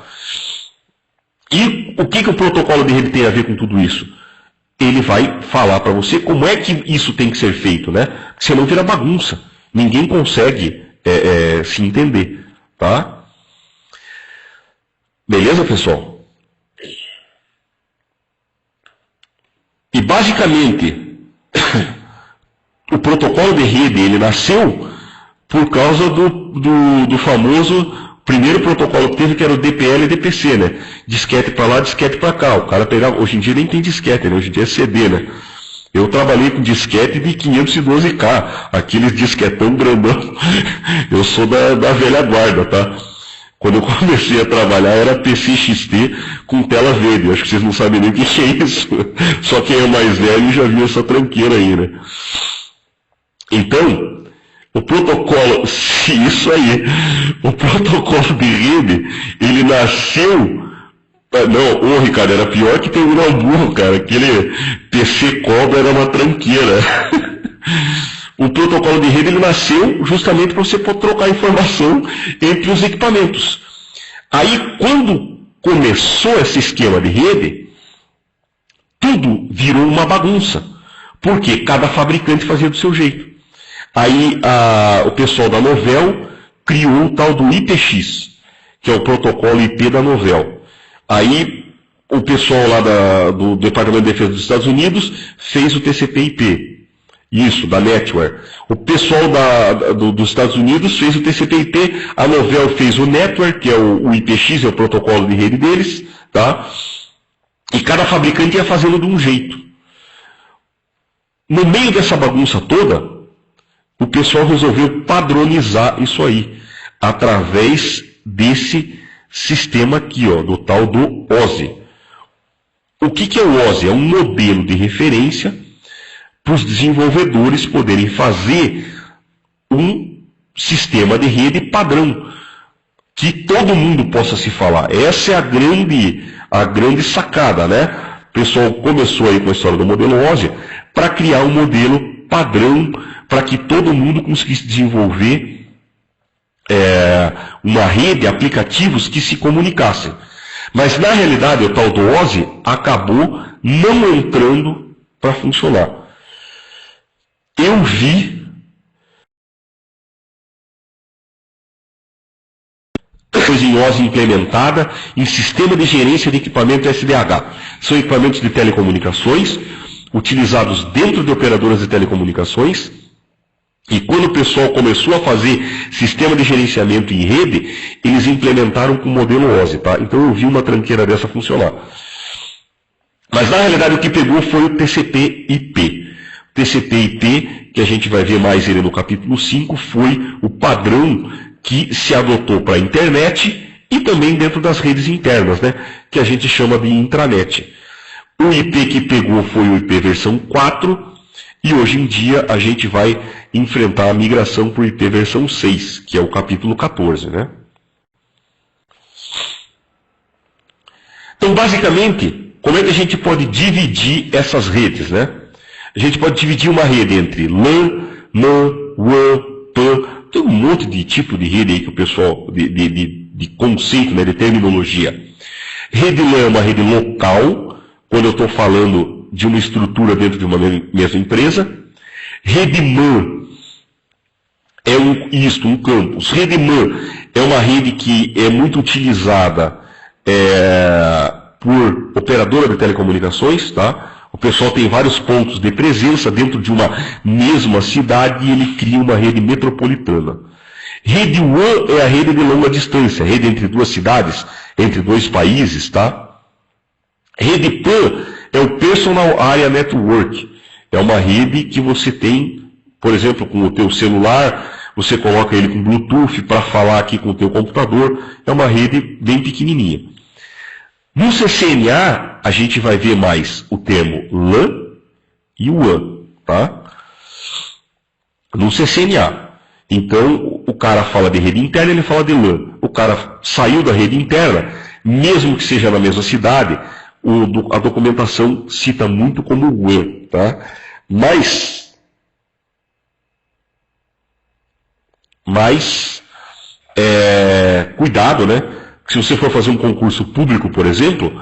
E o que o protocolo de rede tem a ver com tudo isso? Ele vai falar para você como é que isso tem que ser feito, né? Senão vira bagunça. Ninguém consegue se entender, tá? Beleza, pessoal? E basicamente, o protocolo de rede, ele nasceu por causa do famoso primeiro protocolo que teve, que era o DPL e DPC, né? Disquete para lá, disquete para cá. O cara pegava, hoje em dia nem tem disquete, né? Hoje em dia é CD, né? Eu trabalhei com disquete de 512K, aqueles disquetão grandão. Eu sou da velha guarda, tá? Quando eu comecei a trabalhar era PCXT com tela verde. Acho que vocês não sabem nem o que é isso. Só quem é mais velho já viu essa tranqueira aí, né? Então, o protocolo, isso aí, o protocolo de rede, ele nasceu, não, Ricardo, era pior que terminar o burro, cara, aquele PC Cobra era uma tranqueira. O protocolo de rede, ele nasceu justamente para você poder trocar informação entre os equipamentos. Aí, quando começou esse esquema de rede, tudo virou uma bagunça, porque cada fabricante fazia do seu jeito. Aí o pessoal da Novell criou o tal do IPX, que é o protocolo IP da Novell. Aí o pessoal lá do Departamento de Defesa dos Estados Unidos fez o TCP/IP. Isso, da Netware. O pessoal dos Estados Unidos fez o TCP/IP, a Novell fez o Netware, que é o IPX, é o protocolo de rede deles, tá? E cada fabricante ia fazendo de um jeito. No meio dessa bagunça toda, o pessoal resolveu padronizar isso aí, através desse sistema aqui, ó, do tal do OSI. O que é o OSI? É um modelo de referência para os desenvolvedores poderem fazer um sistema de rede padrão, que todo mundo possa se falar. Essa é a grande sacada, né? O pessoal começou aí com a história do modelo OSI para criar um modelo padrão para que todo mundo conseguisse desenvolver uma rede, aplicativos que se comunicassem. Mas na realidade o tal do OSI acabou não entrando para funcionar. Eu vi coisa em OSI implementada em sistema de gerência de equipamento SDH. São equipamentos de telecomunicações utilizados dentro de operadoras de telecomunicações. E quando o pessoal começou a fazer sistema de gerenciamento em rede, eles implementaram com o modelo OSI, tá? Então eu vi uma tranqueira dessa funcionar. Mas na realidade o que pegou foi o TCP/IP. O TCP/IP, que a gente vai ver mais ele no capítulo 5, foi o padrão que se adotou para a internet e também dentro das redes internas, né? Que a gente chama de intranet. O IP que pegou foi o IP versão 4, e hoje em dia a gente vai enfrentar a migração para o IP versão 6, que é o capítulo 14, né? Então, basicamente, como é que a gente pode dividir essas redes, né? A gente pode dividir uma rede entre LAN, MAN, WAN, PAN, tem um monte de tipo de rede aí que o pessoal, de conceito, né, de terminologia. Rede LAN é uma rede local, quando eu estou falando de uma estrutura dentro de uma mesma empresa. Rede MAN é um campus. Rede MAN é uma rede que é muito utilizada por operadora de telecomunicações, tá? O pessoal tem vários pontos de presença dentro de uma mesma cidade e ele cria uma rede metropolitana. Rede WAN é a rede de longa distância, rede entre duas cidades, entre dois países, tá? Rede PAN é o Personal Area Network. É uma rede que você tem, por exemplo, com o teu celular, você coloca ele com Bluetooth para falar aqui com o teu computador. É uma rede bem pequenininha. No CCNA, a gente vai ver mais o termo LAN e WAN, tá? No CCNA. Então, o cara fala de rede interna, ele fala de LAN. O cara saiu da rede interna, mesmo que seja na mesma cidade, a documentação cita muito como WAN, tá? Mas cuidado, né? Se você for fazer um concurso público, por exemplo,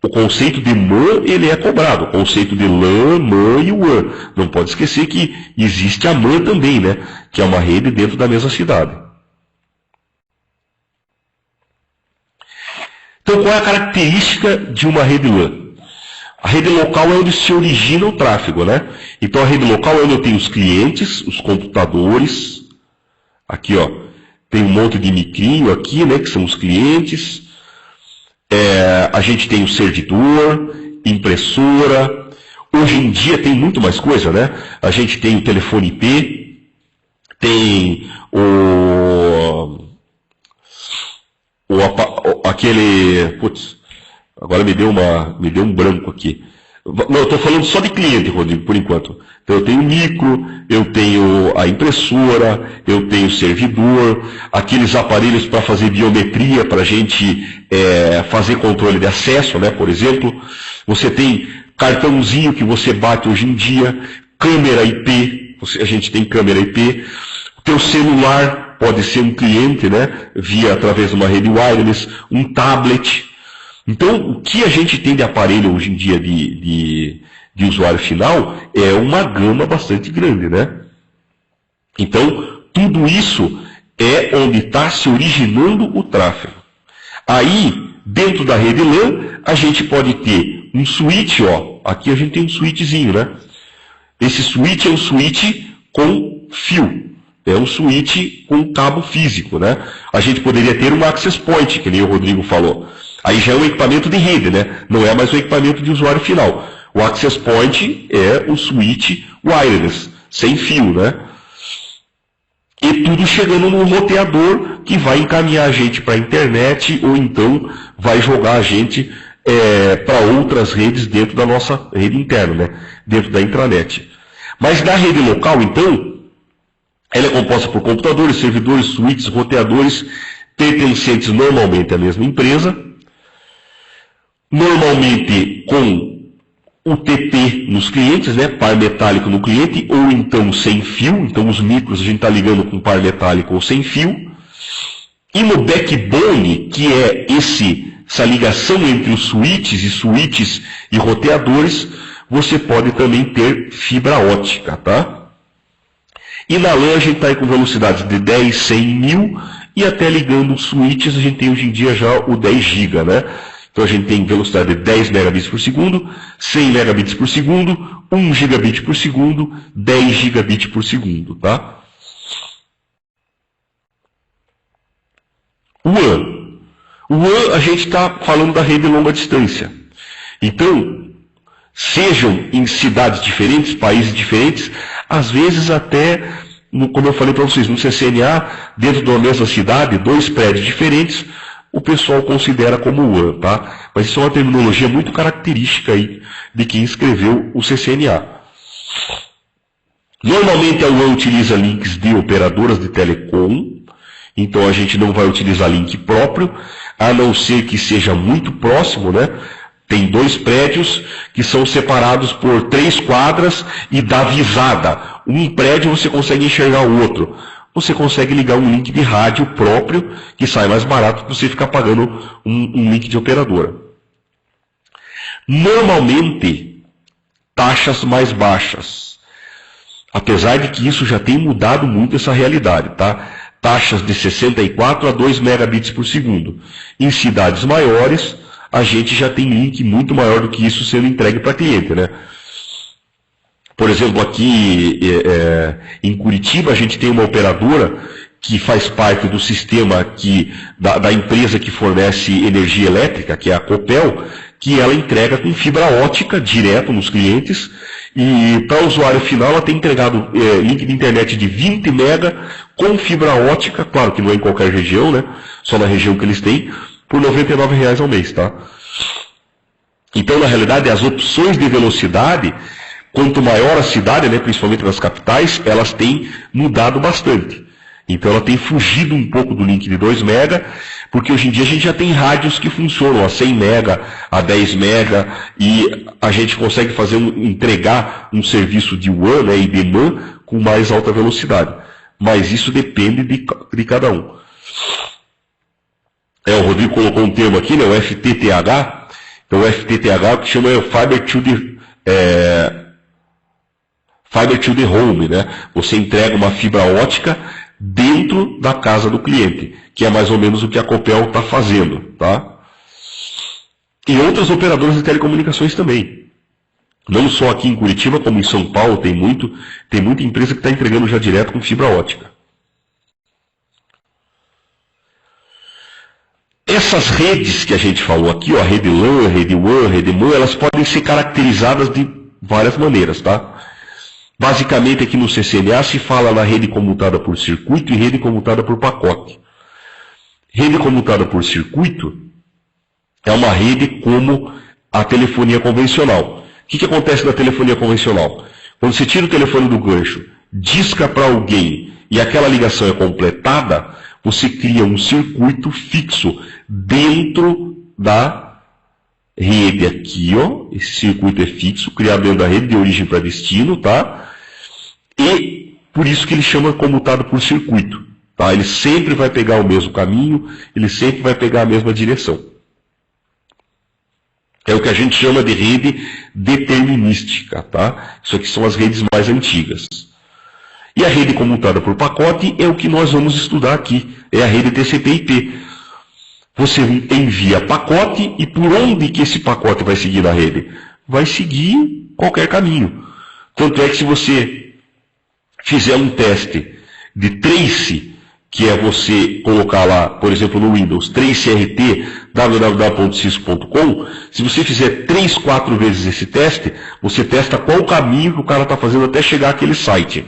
o conceito de MAN, ele é cobrado. O conceito de LAN, MAN e WAN. Não pode esquecer que existe a MAN também, né? Que é uma rede dentro da mesma cidade. Então, qual é a característica de uma rede LAN? A rede local é onde se origina o tráfego, né? Então, a rede local é onde eu tenho os clientes, os computadores. Aqui, ó. Tem um monte de micrinho aqui, né, que são os clientes. A gente tem o servidor, impressora. Hoje em dia tem muito mais coisa, né? A gente tem o telefone IP, tem aquele... Putz, agora me deu um branco aqui. Não, eu estou falando só de cliente, Rodrigo, por enquanto. Então, eu tenho micro, eu tenho a impressora, eu tenho o servidor, aqueles aparelhos para fazer biometria, para a gente fazer controle de acesso, né, por exemplo. Você tem cartãozinho que você bate hoje em dia, câmera IP, a gente tem câmera IP. O teu celular pode ser um cliente, né, através de uma rede wireless, um tablet. Então, o que a gente tem de aparelho hoje em dia de usuário final é uma gama bastante grande, né? Então, tudo isso é onde está se originando o tráfego. Aí, dentro da rede LAN, a gente pode ter um switch, ó. Aqui a gente tem um switchzinho, né? Esse switch é um switch com fio. É um switch com cabo físico, né? A gente poderia ter um access point, que nem o Rodrigo falou. Aí já é um equipamento de rede, né? Não é mais um equipamento de usuário final. O access point é o switch wireless, sem fio, né? E tudo chegando num roteador que vai encaminhar a gente para a internet ou então vai jogar a gente para outras redes dentro da nossa rede interna, né? Dentro da intranet. Mas na rede local, então, ela é composta por computadores, servidores, switches, roteadores, pertencentes normalmente à mesma empresa, normalmente com o TP nos clientes, né, par metálico no cliente, ou então sem fio. Então os micros a gente está ligando com par metálico ou sem fio. E no backbone, que é essa ligação entre os switches e roteadores, você pode também ter fibra ótica, tá? E na LAN a gente está aí com velocidades de 10, 100, 1000, e até ligando os switches a gente tem hoje em dia já o 10 GB, né? Então a gente tem velocidade de 10 megabits por segundo, 100 megabits por segundo, 1 gigabit por segundo, 10 gigabits por segundo, tá? O WAN a gente está falando da rede longa distância. Então, sejam em cidades diferentes, países diferentes, às vezes até, como eu falei para vocês, no CCNA, dentro de uma mesma cidade, 2 prédios diferentes, o pessoal considera como WAN, tá? Mas isso é uma terminologia muito característica aí de quem escreveu o CCNA. Normalmente a WAN utiliza links de operadoras de telecom, então a gente não vai utilizar link próprio, a não ser que seja muito próximo, né? Tem 2 prédios que são separados por 3 quadras e dá visada. Um prédio você consegue enxergar o outro. Você consegue ligar um link de rádio próprio, que sai mais barato que você ficar pagando um link de operadora. Normalmente, taxas mais baixas. Apesar de que isso já tem mudado muito essa realidade, tá? Taxas de 64 a 2 megabits por segundo. Em cidades maiores, a gente já tem link muito maior do que isso sendo entregue para cliente, né? Por exemplo, aqui em Curitiba, a gente tem uma operadora que faz parte do sistema da empresa que fornece energia elétrica, que é a Copel, que ela entrega com fibra ótica direto nos clientes, e para o usuário final ela tem entregado link de internet de 20 mega com fibra ótica, claro que não é em qualquer região, né? Só na região que eles têm, por R$ 99 ao mês, tá? Então, na realidade, as opções de velocidade, quanto maior a cidade, né, principalmente nas capitais, elas têm mudado bastante. Então ela tem fugido um pouco do link de 2 mega, porque hoje em dia a gente já tem rádios que funcionam a 100 mega, a 10 mega, e a gente consegue entregar um serviço de WAN, né, e de MAN com mais alta velocidade. Mas isso depende de cada um. O Rodrigo colocou um termo aqui, né, o FTTH. Então o FTTH, o que chama é Fiber to the Home, né? Você entrega uma fibra ótica dentro da casa do cliente, que é mais ou menos o que a Copel está fazendo, tá? E outras operadoras de telecomunicações também. Não só aqui em Curitiba, como em São Paulo, tem muita empresa que está entregando já direto com fibra ótica. Essas redes que a gente falou aqui, ó, a rede LAN, a rede WAN, a rede MAN, elas podem ser caracterizadas de várias maneiras, tá? Basicamente aqui no CCNA se fala na rede comutada por circuito e rede comutada por pacote. Rede comutada por circuito é uma rede como a telefonia convencional. O que acontece na telefonia convencional? Quando você tira o telefone do gancho, disca para alguém e aquela ligação é completada, você cria um circuito fixo dentro da rede aqui, ó. Esse circuito é fixo, criado dentro da rede de origem para destino, tá? E por isso que ele chama comutado por circuito, tá? Ele sempre vai pegar o mesmo caminho, ele sempre vai pegar a mesma direção. que a gente chama de rede determinística, tá? Isso aqui são as redes mais antigas. E a rede comutada por pacote é o que nós vamos estudar aqui, é a rede TCP/IP. Você envia pacote e por onde que esse pacote vai seguir na rede? Vai seguir qualquer caminho. Tanto é que se você fizer um teste de trace, que é você colocar lá, por exemplo, no Windows, tracert www.cisco.com, se você fizer 3, 4 vezes esse teste, você testa qual caminho que o cara está fazendo até chegar àquele site.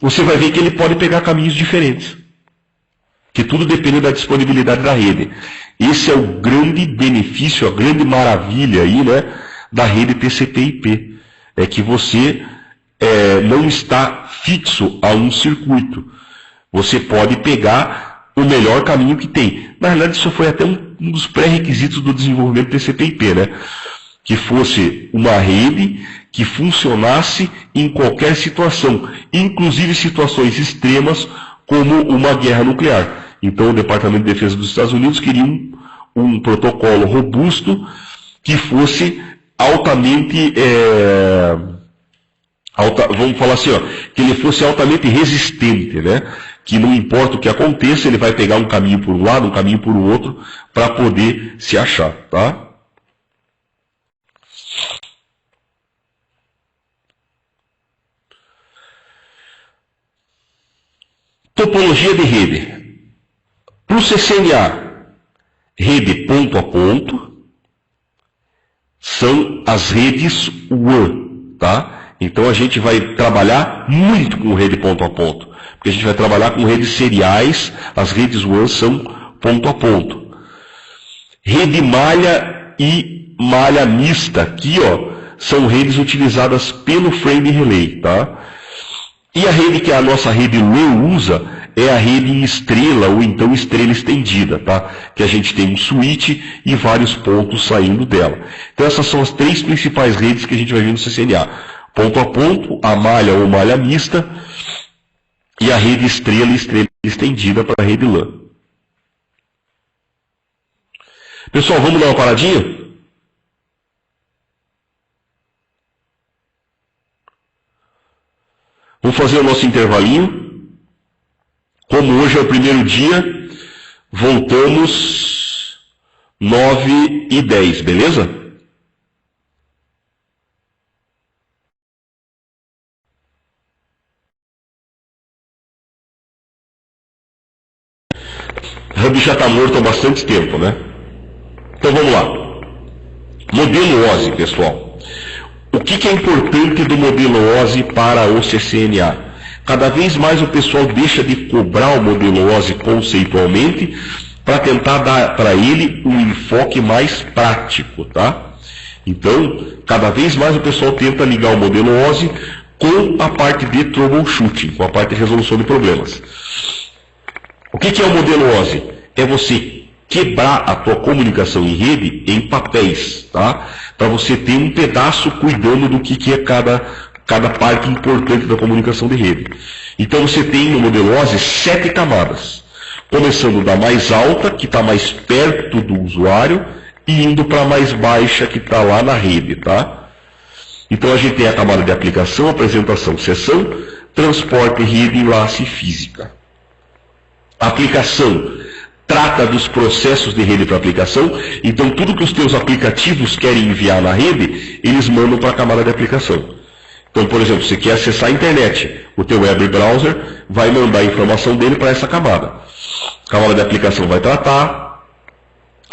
Você vai ver que ele pode pegar caminhos diferentes. Que tudo depende da disponibilidade da rede. Esse é o grande benefício, a grande maravilha aí, né, da rede TCP/IP. É que você não está fixo a um circuito. Você pode pegar o melhor caminho que tem. Na realidade, isso foi até um dos pré-requisitos do desenvolvimento do TCP/IP, né? Que fosse uma rede que funcionasse em qualquer situação, inclusive situações extremas como uma guerra nuclear. Então, o Departamento de Defesa dos Estados Unidos queria um protocolo robusto que fosse altamente, vamos falar assim, ó, que ele fosse altamente resistente, né? Que não importa o que aconteça, ele vai pegar um caminho por um lado, um caminho por outro, para poder se achar, tá? Topologia de rede. Para o CCNA, rede ponto a ponto, são as redes WAN, tá? Então a gente vai trabalhar muito com rede ponto a ponto, porque a gente vai trabalhar com redes seriais, as redes WAN são ponto a ponto. Rede malha e malha mista, aqui ó, são redes utilizadas pelo frame relay, tá? E a rede que a nossa rede LAN usa é a rede em estrela, ou então estrela estendida, tá? Que a gente tem um switch e vários pontos saindo dela. Então essas são as 3 principais redes que a gente vai ver no CCNA. Ponto a ponto, a malha ou malha mista, e a rede estrela e estrela estendida para a rede LAN. Pessoal, vamos dar uma paradinha? Vamos fazer o nosso intervalinho. Como hoje é o primeiro dia, voltamos 9h10, beleza? Hub já está morto há bastante tempo, né? Então vamos lá. Modelo OSI, pessoal. O que é importante do modelo OSI para o CCNA? Cada vez mais o pessoal deixa de cobrar o modelo OSI conceitualmente para tentar dar para ele um enfoque mais prático, tá? Então, cada vez mais o pessoal tenta ligar o modelo OSI com a parte de troubleshooting, com a parte de resolução de problemas. O que é o modelo OSI? É você quebrar a tua comunicação em rede em papéis, tá? Para você ter um pedaço cuidando do que é cada parte importante da comunicação de rede. Então você tem no modelo OSI 7 camadas, começando da mais alta, que está mais perto do usuário, e indo para a mais baixa, que está lá na rede, tá? Então a gente tem a camada de aplicação, apresentação, sessão, transporte, rede, enlace e física. A aplicação trata dos processos de rede para aplicação, então tudo que os teus aplicativos querem enviar na rede, eles mandam para a camada de aplicação. Então, por exemplo, você quer acessar a internet, o teu web browser vai mandar a informação dele para essa camada. A camada de aplicação vai tratar,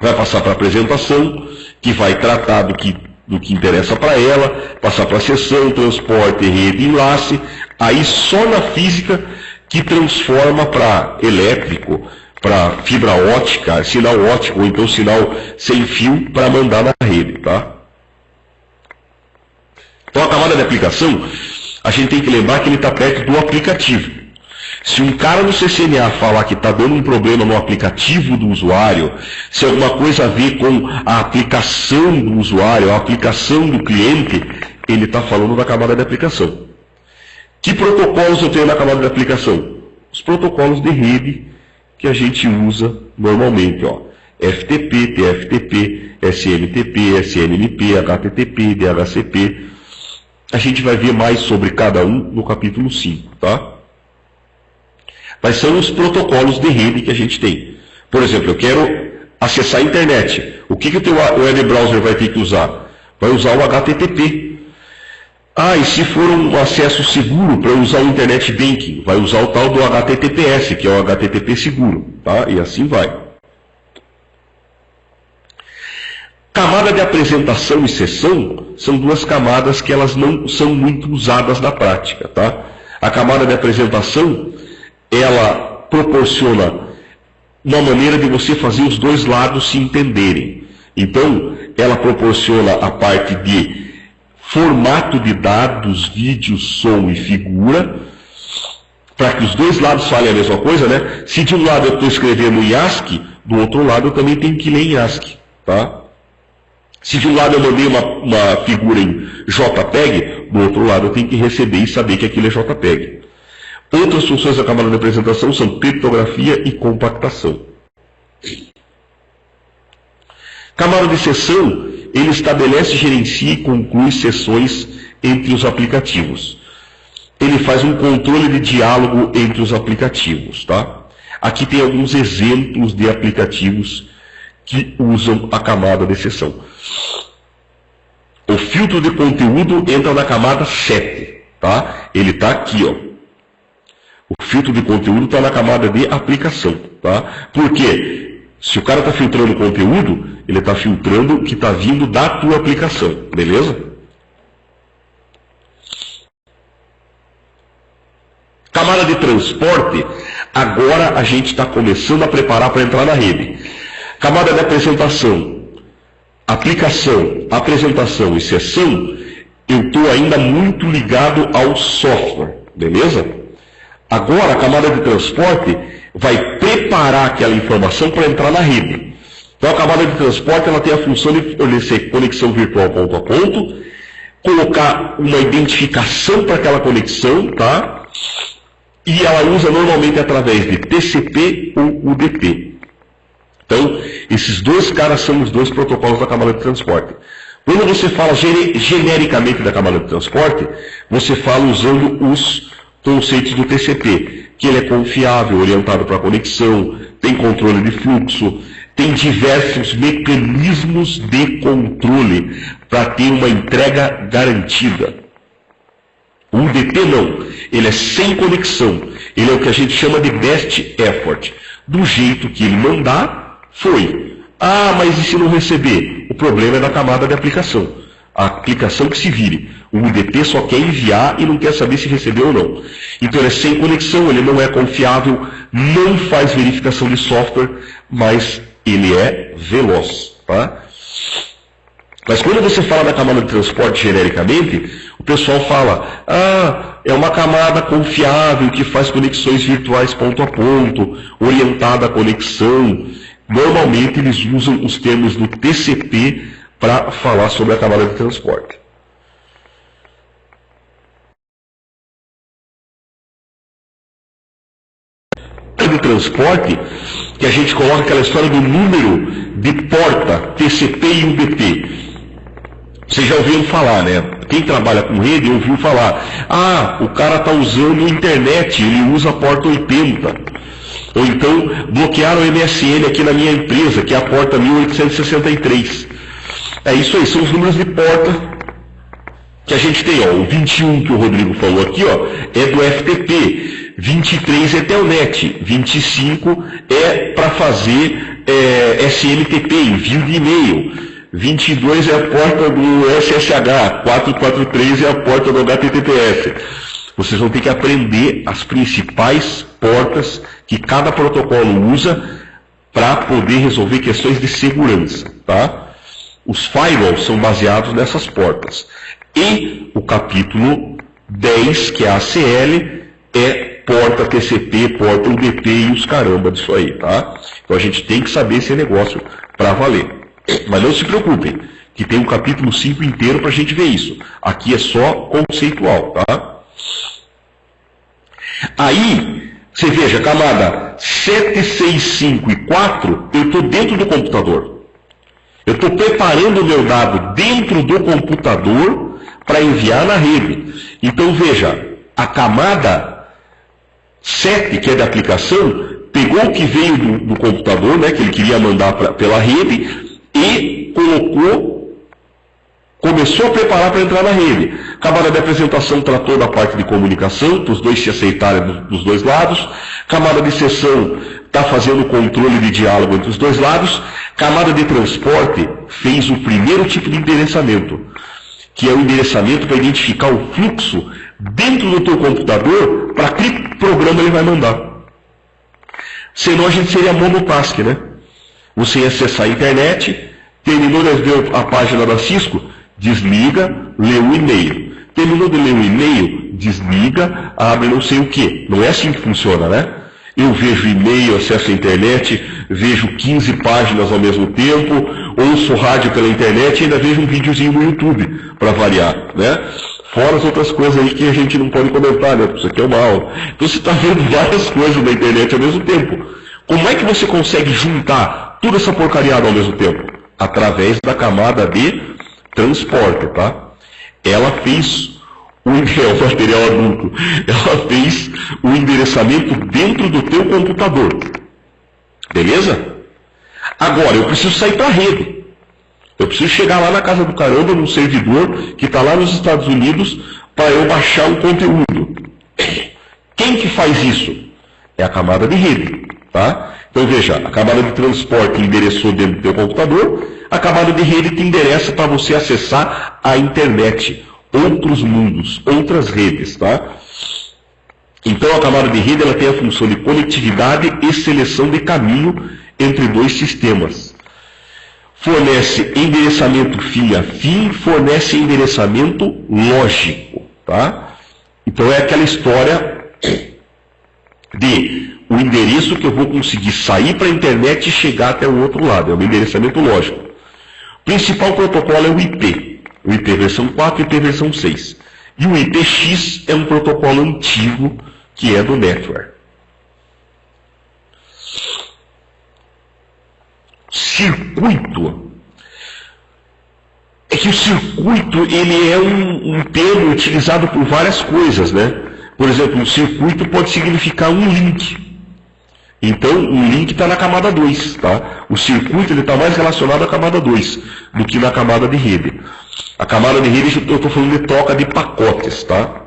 vai passar para a apresentação, que vai tratar do que interessa para ela, passar para a sessão, transporte, rede, enlace, aí só na física que transforma para elétrico, para fibra ótica, sinal ótico, ou então sinal sem fio para mandar na rede, tá? Então a camada de aplicação, a gente tem que lembrar que ele está perto do aplicativo. Se um cara no CCNA falar que está dando um problema no aplicativo do usuário, se alguma coisa a ver com a aplicação do usuário, a aplicação do cliente, ele está falando da camada de aplicação. Que protocolos eu tenho na camada de aplicação? Os protocolos de rede que a gente usa normalmente, ó. FTP, TFTP, SMTP, SNMP, HTTP, DHCP. A gente vai ver mais sobre cada um no capítulo 5, tá? Mas são os protocolos de rede que a gente tem. Por exemplo, eu quero acessar a internet. O que o teu web browser vai ter que usar? Vai usar o HTTP. Ah, e se for um acesso seguro para usar o Internet Banking, vai usar o tal do HTTPS, que é o HTTP seguro, tá? E assim vai. Camada de apresentação e sessão são duas camadas que elas não são muito usadas na prática, tá? A camada de apresentação, ela proporciona uma maneira de você fazer os dois lados se entenderem. Então, ela proporciona a parte de formato de dados, vídeo, som e figura, para que os dois lados falem a mesma coisa, né? Se de um lado eu estou escrevendo em ASCII, do outro lado eu também tenho que ler em ASCII, tá? Se de um lado eu mandei uma figura em JPEG, do outro lado eu tenho que receber e saber que aquilo é JPEG. Outras funções da camada de apresentação são criptografia e compactação. Camada de sessão, ele estabelece, gerencia e conclui sessões entre os aplicativos. Ele faz um controle de diálogo entre os aplicativos, tá? Aqui tem alguns exemplos de aplicativos que usam a camada de sessão. O filtro de conteúdo entra na camada 7, tá? Ele está aqui, ó. O filtro de conteúdo está na camada de aplicação, tá? Por quê? Se o cara está filtrando conteúdo, ele está filtrando o que está vindo da tua aplicação, beleza? Camada de transporte, agora a gente está começando a preparar para entrar na rede. Camada de apresentação, aplicação, apresentação e sessão, eu estou ainda muito ligado ao software, beleza? Agora a camada de transporte vai preparar aquela informação para entrar na rede. Então a camada de transporte ela tem a função de fornecer conexão virtual ponto a ponto, colocar uma identificação para aquela conexão, tá? E ela usa normalmente através de TCP ou UDP. Então, esses dois caras são os dois protocolos da camada de transporte. Quando você fala genericamente da camada de transporte, você fala usando os conceitos do TCP, que ele é confiável, orientado para conexão, tem controle de fluxo, tem diversos mecanismos de controle para ter uma entrega garantida. O UDP não, ele é sem conexão, ele é o que a gente chama de best effort. Do jeito que ele mandar, foi. Ah, mas e se não receber? O problema é da camada de aplicação. A aplicação que se vire. O UDP só quer enviar e não quer saber se recebeu ou não. Então ele é sem conexão, ele não é confiável, não faz verificação de software, mas ele é veloz, tá? Mas quando você fala da camada de transporte genericamente, o pessoal fala, é uma camada confiável que faz conexões virtuais ponto a ponto, orientada à conexão. Normalmente eles usam os termos do TCP para falar sobre a camada de transporte. De transporte, que a gente coloca aquela história do número de porta, TCP e UDP. Vocês já ouviram falar, né? Quem trabalha com rede ouviu falar, o cara está usando internet, ele usa a porta 80. Ou então, bloquearam o MSN aqui na minha empresa, que é a porta 1863. É isso aí, são os números de porta que a gente tem, ó. O 21 que o Rodrigo falou aqui, ó, é do FTP. 23 é Telnet, 25 é para fazer SMTP, envio de e-mail, 22 é a porta do SSH, 443 é a porta do HTTPS. Vocês vão ter que aprender as principais portas que cada protocolo usa para poder resolver questões de segurança, tá? Os firewalls são baseados nessas portas. E o capítulo 10, que é a ACL, é porta TCP, porta UDP e os caramba disso aí, tá? Então a gente tem que saber esse negócio para valer. Mas não se preocupem, que tem um capítulo 5 inteiro para a gente ver isso. Aqui é só conceitual, tá? Aí, Você veja, camada 7, 6, 5 e 4, eu estou dentro do computador. Eu estou preparando o meu dado dentro do computador para enviar na rede. Então veja, a camada 7, que é da aplicação, pegou o que veio do computador, né, que ele queria mandar pela rede, e começou a preparar para entrar na rede. Camada de apresentação tratou da parte de comunicação, para os dois se aceitarem dos dois lados. Camada de sessão está fazendo o controle de diálogo entre os dois lados. Camada de transporte fez o primeiro tipo de endereçamento, que é o endereçamento para identificar o fluxo dentro do teu computador para que programa ele vai mandar. Senão a gente seria monotask, né? Você ia acessar a internet, terminou de ver a página da Cisco, desliga, lê o e-mail. Terminou de ler o e-mail, desliga, abre não sei o que. Não é assim que funciona, né? Eu vejo e-mail, acesso à internet, vejo 15 páginas ao mesmo tempo, ouço rádio pela internet e ainda vejo um videozinho no YouTube, para variar, né? Fora as outras coisas aí que a gente não pode comentar, né? Isso aqui é uma aula. Então você está vendo várias coisas na internet ao mesmo tempo. Como é que você consegue juntar toda essa porcariada ao mesmo tempo? Através da camada de transporte, tá? Ela fez o material adulto. Ela fez o endereçamento dentro do teu computador. Beleza? Agora, eu preciso sair para a rede. Eu preciso chegar lá na casa do caramba, num servidor que está lá nos Estados Unidos, para eu baixar o conteúdo. Quem que faz isso? É a camada de rede, tá? Então veja, a camada de transporte endereçou dentro do teu computador, a camada de rede te endereça para você acessar a internet, outros mundos, outras redes, tá? Então a camada de rede ela tem a função de conectividade e seleção de caminho entre dois sistemas. Fornece endereçamento fim a fim, fornece endereçamento lógico, tá? Então é aquela história de o endereço que eu vou conseguir sair para a internet e chegar até o outro lado, é um endereçamento lógico. O principal protocolo é o IP versão 4 e IP versão 6. E o IPX é um protocolo antigo que é do network. Circuito. É que o circuito ele é um termo utilizado por várias coisas, né? Por exemplo, um circuito pode significar um link. Então, o link está na camada 2, tá? O circuito está mais relacionado à camada 2 do que na camada de rede. A camada de rede, eu estou falando de troca de pacotes, tá?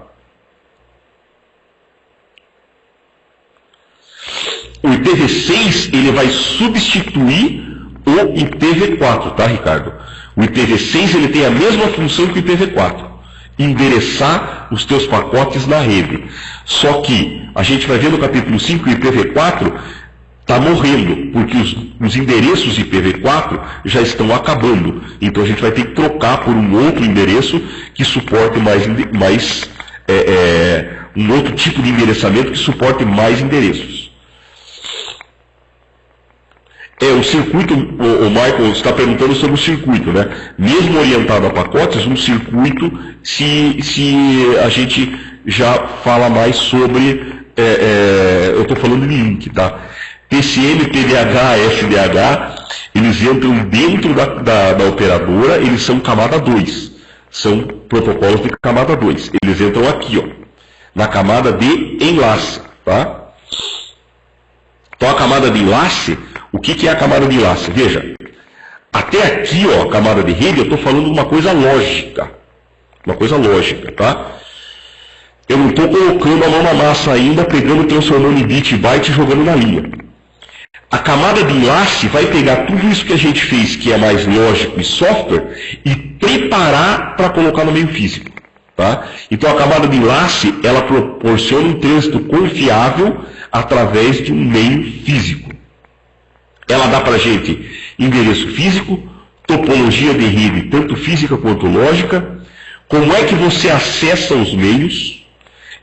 O IPv6, ele vai substituir o IPv4, tá, Ricardo? O IPv6, ele tem a mesma função que o IPv4. Endereçar os teus pacotes na rede. Só que, a gente vai ver no capítulo 5 que o IPv4 está morrendo, porque os endereços IPv4 já estão acabando. Então a gente vai ter que trocar por um outro endereço que suporte um outro tipo de endereçamento que suporte mais endereços. O circuito, o Michael está perguntando sobre o circuito, né? Mesmo orientado a pacotes, um circuito, se a gente já fala mais sobre, eu estou falando de link, tá? TCM, TDH, SDH, eles entram dentro da operadora, eles são camada 2. São protocolos de camada 2. Eles entram aqui, ó, na camada de enlace, tá? Então a camada de enlace, o que é a camada de enlace? Veja, até aqui, ó, a camada de rede, eu estou falando uma coisa lógica. Uma coisa lógica, tá? Eu não estou colocando a mão na massa ainda, pegando, transformando em bit e byte e jogando na linha. A camada de enlace vai pegar tudo isso que a gente fez, que é mais lógico e software, e preparar para colocar no meio físico. Tá? Então a camada de enlace, ela proporciona um trânsito confiável através de um meio físico. Ela dá para a gente endereço físico, topologia de rede, tanto física quanto lógica, como é que você acessa os meios,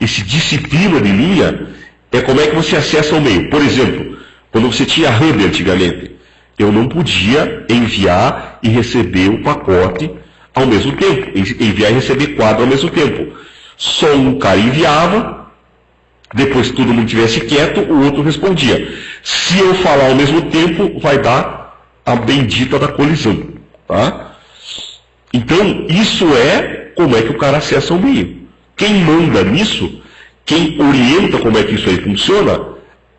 esse disciplina de linha é como é que você acessa o meio. Por exemplo, quando você tinha hub antigamente, eu não podia enviar e receber o pacote ao mesmo tempo, enviar e receber quadro ao mesmo tempo. Só um cara enviava Depois que todo mundo estivesse quieto, o outro respondia. Se eu falar ao mesmo tempo, vai dar a bendita da colisão. Tá? Então, isso é como é que o cara acessa o meio. Quem manda nisso, quem orienta como é que isso aí funciona,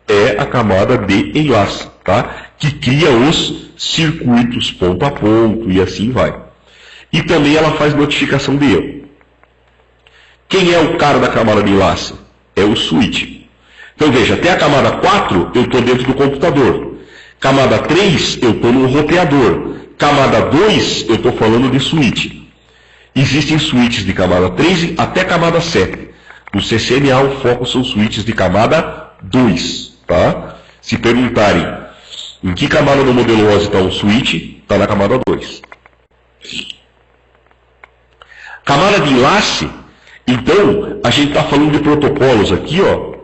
é a camada de enlace, tá? Que cria os circuitos ponto a ponto e assim vai. E também ela faz notificação de erro. Quem é o cara da camada de enlace? É o switch. Então veja, até a camada 4 eu estou dentro do computador. Camada 3 eu estou no roteador. Camada 2 eu estou falando de switch. Existem switches de camada 3 até camada 7. No CCNA o foco são switches de camada 2. Tá? Se perguntarem em que camada do modelo OSI está o switch, está na camada 2. Camada de enlace, então, a gente está falando de protocolos aqui, ó.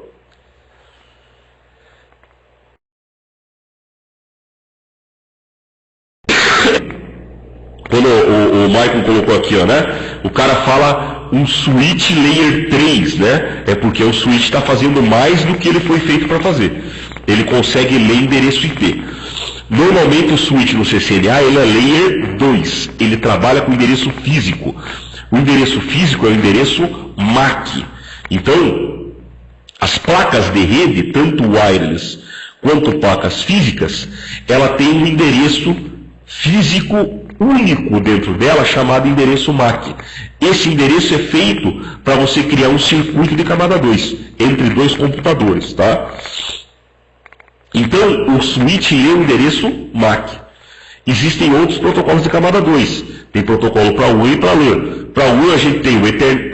Quando o Michael colocou aqui, ó, né? O cara fala um switch layer 3, né? É porque o switch está fazendo mais do que ele foi feito para fazer. Ele consegue ler endereço IP. Normalmente o switch no CCNA ele é layer 2. Ele trabalha com endereço físico. O endereço físico é o endereço MAC. Então, as placas de rede, tanto wireless quanto placas físicas, ela tem um endereço físico único dentro dela, chamado endereço MAC. Esse endereço é feito para você criar um circuito de camada 2, entre dois computadores, tá? Então, o switch é o endereço MAC. Existem outros protocolos de camada 2. Tem protocolo para WAN e para LAN. Para WAN a gente tem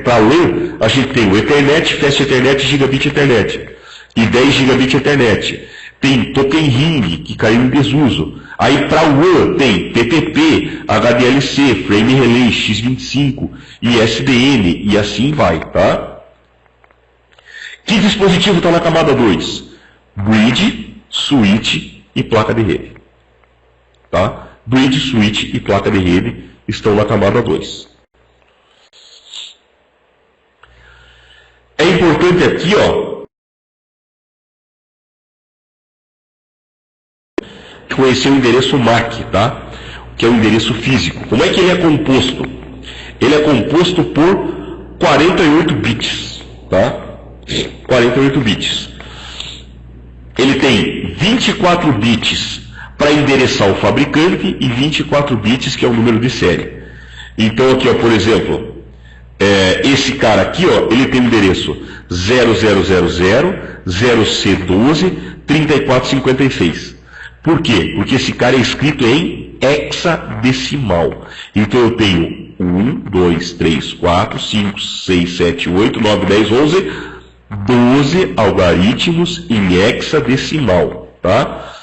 para LAN a gente tem o Ethernet, Fast Ethernet e Gigabit Ethernet. E 10 Gigabit Ethernet. Tem Token Ring, que caiu em desuso. Aí para WAN tem TTP, HDLC, Frame Relay, X25, ISDN e assim vai, tá? Que dispositivo está na camada 2? Bridge, switch e placa de rede. Tá? Bridge, switch e placa de rede estão na camada 2. É importante aqui, ó, conhecer o endereço MAC, tá? Que é o endereço físico. Como é que ele é composto? Ele é composto por 48 bits, tá? 48 bits. Ele tem 24 bits para endereçar o fabricante e 24 bits que é o número de série. Então aqui, ó, por exemplo, esse cara aqui, ó, ele tem o endereço 0000 0C12 3456. Por quê? Porque esse cara é escrito em hexadecimal. Então eu tenho 1, 2, 3, 4, 5, 6, 7, 8, 9, 10, 11, 12 algoritmos em hexadecimal, tá?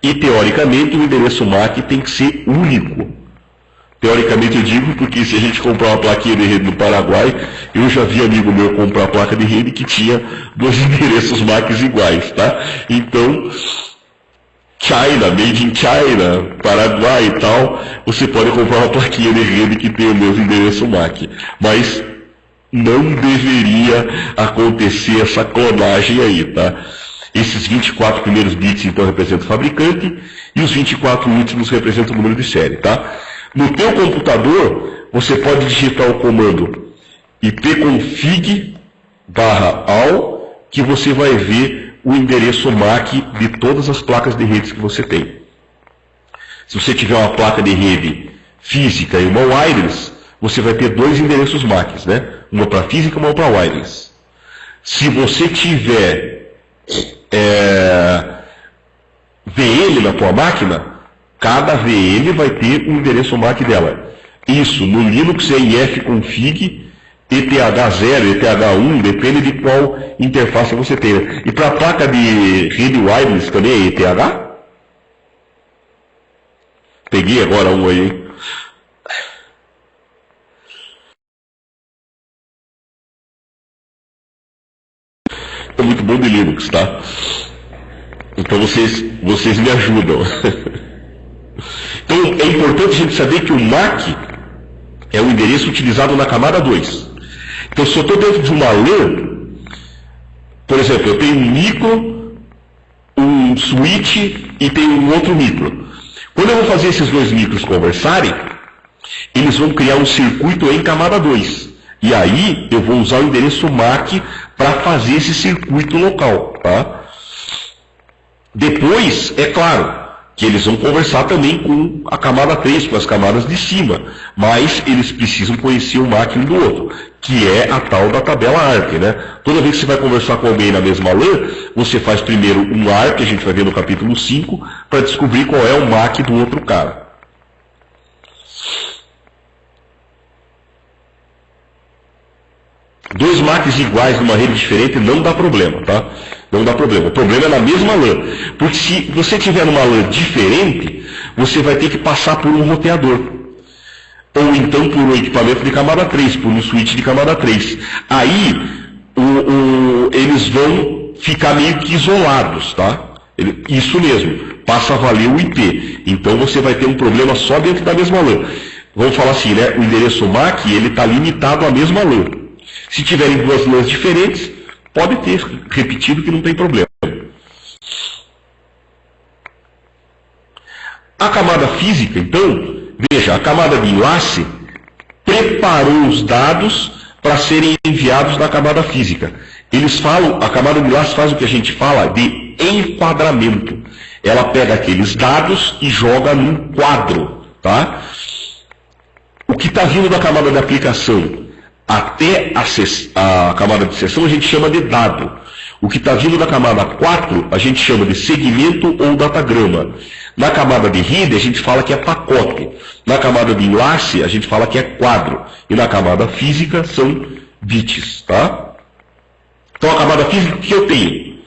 E, teoricamente, o endereço MAC tem que ser único. Teoricamente eu digo porque se a gente comprar uma plaquinha de rede no Paraguai, eu já vi amigo meu comprar placa de rede que tinha dois endereços MACs iguais, tá? Então, China, Made in China, Paraguai e tal, você pode comprar uma plaquinha de rede que tem o mesmo endereço MAC. Mas não deveria acontecer essa clonagem aí, tá? Esses 24 primeiros bits, então, representam o fabricante, e os 24 últimos representam o número de série, tá? No teu computador, você pode digitar o comando ipconfig/all, que você vai ver o endereço MAC de todas as placas de redes que você tem. Se você tiver uma placa de rede física e uma wireless, você vai ter dois endereços MACs, né? Uma para física e uma para wireless. Se você tiver VM na tua máquina, cada VM vai ter um endereço MAC dela. Isso, no Linux é ifconfig, ETH0, ETH1, depende de qual interface você tenha. E para a placa de rede wireless também é ETH? Peguei agora um aí, hein? É muito bom de Linux, tá? Então vocês me ajudam. Então é importante a gente saber que o MAC é o endereço utilizado na camada 2. Então se eu estou dentro de uma LAN, Por exemplo, eu tenho um micro, um switch e tenho um outro micro. Quando eu vou fazer esses dois micros conversarem, eles vão criar um circuito em camada 2. E aí eu vou usar o endereço MAC para fazer esse circuito local, tá? Depois, é claro, que eles vão conversar também com a camada 3, com as camadas de cima, mas eles precisam conhecer o MAC um do outro, que é a tal da tabela ARP, né? Toda vez que você vai conversar com alguém na mesma LAN, você faz primeiro um ARP, a gente vai ver no capítulo 5, para descobrir qual é o MAC do outro cara. Dois MACs iguais numa rede diferente não dá problema, tá? Não dá problema. O problema é na mesma LAN. Porque se você tiver numa LAN diferente, você vai ter que passar por um roteador. Ou então por um equipamento de camada 3, por um switch de camada 3. Aí, eles vão ficar meio que isolados, tá? Isso mesmo, passa a valer o IP. Então você vai ter um problema só dentro da mesma LAN. Vamos falar assim, né? O endereço MAC, ele está limitado à mesma LAN. Se tiverem duas LANs diferentes, pode ter repetido que não tem problema. A camada física, então, veja, a camada de enlace preparou os dados para serem enviados da camada física. Eles falam, a camada de enlace faz o que a gente fala de enquadramento. Ela pega aqueles dados e joga num quadro, tá? O que está vindo da camada de aplicação até a camada de sessão a gente chama de dado. O que está vindo da camada 4 a gente chama de segmento ou datagrama. Na camada de rede a gente fala que é pacote. Na camada de enlace a gente fala que é quadro. E na camada física são bits, tá? Então a camada física, o que eu tenho?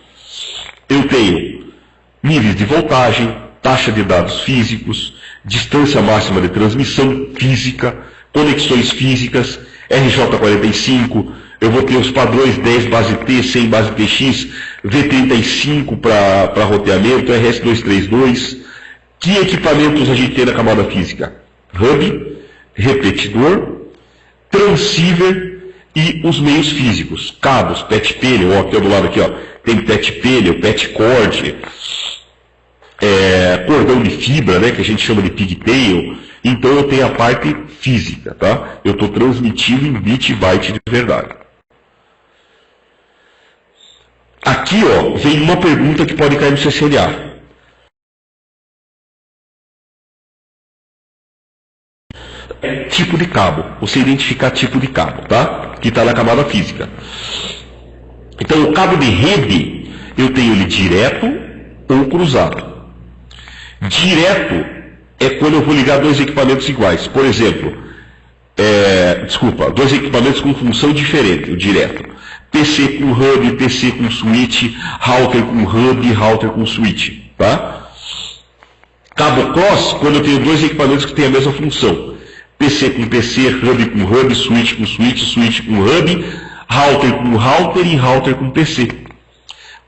Eu tenho níveis de voltagem, taxa de dados físicos, distância máxima de transmissão física, conexões físicas, RJ45, eu vou ter os padrões 10 base T, 100 base TX, V35 para roteamento, RS232. Que equipamentos a gente tem na camada física? Hub, repetidor, transceiver e os meios físicos. Cabos, patch panel, ó, aqui do lado aqui, ó, tem patch panel, patch cord, cordão de fibra, né, que a gente chama de pigtail. Então eu tenho a parte física, tá? Eu estou transmitindo em bit e byte de verdade. Aqui, ó, vem uma pergunta que pode cair no CCNA. Tipo de cabo. Você identificar tipo de cabo, tá? Que está na camada física. Então o cabo de rede, eu tenho ele direto ou cruzado. Direto é quando eu vou ligar dois equipamentos iguais. Por exemplo, dois equipamentos com função diferente, o direto. PC com hub, PC com switch, router com hub, router com switch, tá? Cabo cross, quando eu tenho dois equipamentos que têm a mesma função. PC com PC, hub com hub, switch com switch, switch com hub, router com router e router com PC.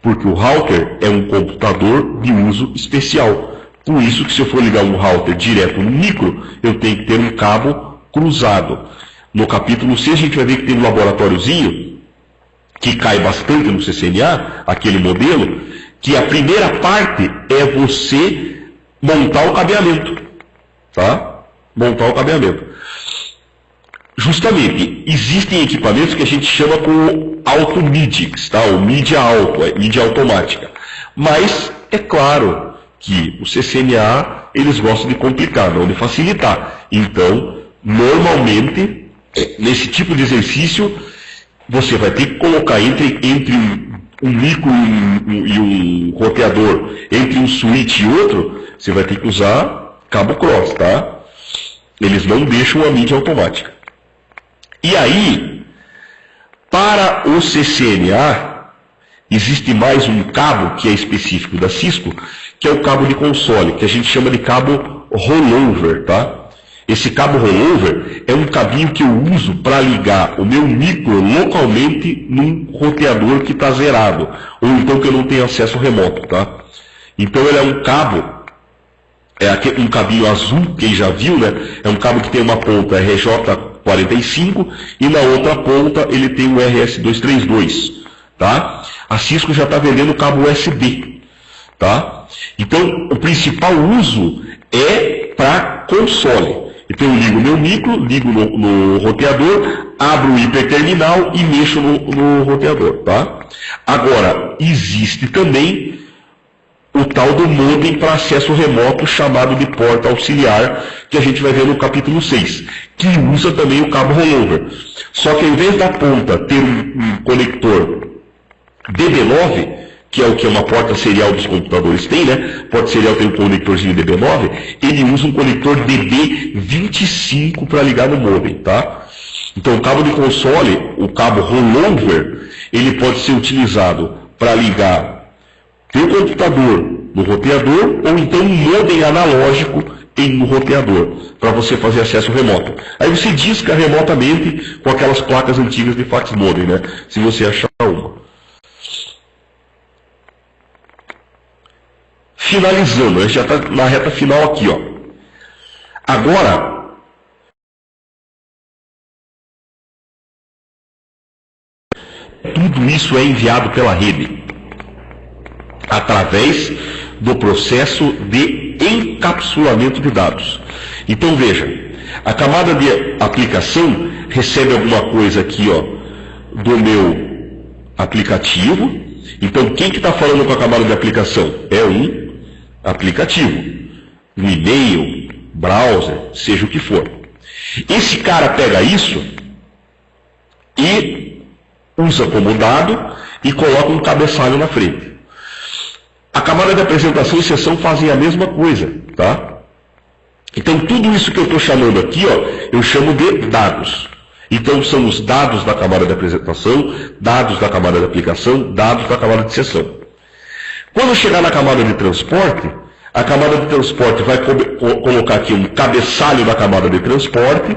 Porque o router é um computador de uso especial. Por isso que se eu for ligar um router direto no micro, eu tenho que ter um cabo cruzado. No capítulo 6 a gente vai ver que tem um laboratóriozinho, que cai bastante no CCNA, aquele modelo, que a primeira parte é você montar o cabeamento. Tá? Montar o cabeamento. Justamente, existem equipamentos que a gente chama com auto-MIDIX, tá? Ou mídia auto, mídia automática. Mas, é claro que o CCNA, eles gostam de complicar, não de facilitar. Então, normalmente, nesse tipo de exercício, você vai ter que colocar entre um micro e um roteador, entre um switch e outro, você vai ter que usar cabo cross, tá? Eles não deixam a mídia automática. E aí, para o CCNA, existe mais um cabo que é específico da Cisco, que é o cabo de console, que a gente chama de cabo rollover, tá? Esse cabo rollover é um cabinho que eu uso para ligar o meu micro localmente num roteador que está zerado, ou então que eu não tenho acesso remoto, tá? Então ele é um cabo, um cabinho azul, quem já viu, né? É um cabo que tem uma ponta RJ45 e na outra ponta ele tem o RS232, tá? A Cisco já está vendendo cabo USB, tá? Então, o principal uso é para console. Então, eu ligo meu micro, ligo no roteador, abro o hiperterminal e mexo no roteador, tá? Agora, existe também o tal do modem para acesso remoto, chamado de porta auxiliar, que a gente vai ver no capítulo 6, que usa também o cabo rollover. Só que ao invés da ponta ter um conector DB9, que é o que uma porta serial dos computadores tem, né? Porta serial tem um conectorzinho DB9, ele usa um conector DB25 para ligar no modem, tá? Então o cabo de console, o cabo rollover, ele pode ser utilizado para ligar teu computador no roteador, ou então um modem analógico no roteador, para você fazer acesso remoto. Aí você disca remotamente com aquelas placas antigas de fax modem, né? Se você achar uma. Finalizando, a gente já está na reta final aqui, ó. Agora, tudo isso é enviado pela rede, através do processo de encapsulamento de dados. Então veja, a camada de aplicação recebe alguma coisa aqui, ó, do meu aplicativo. Então quem que está falando com a camada de aplicação? É um aplicativo, um e-mail, browser, seja o que for. Esse cara pega isso e usa como dado e coloca um cabeçalho na frente. A camada de apresentação e sessão fazem a mesma coisa, tá? Então tudo isso que eu estou chamando aqui, ó, eu chamo de dados. Então são os dados da camada de apresentação, dados da camada de aplicação, dados da camada de sessão. Quando chegar na camada de transporte, a camada de transporte vai colocar aqui um cabeçalho da camada de transporte,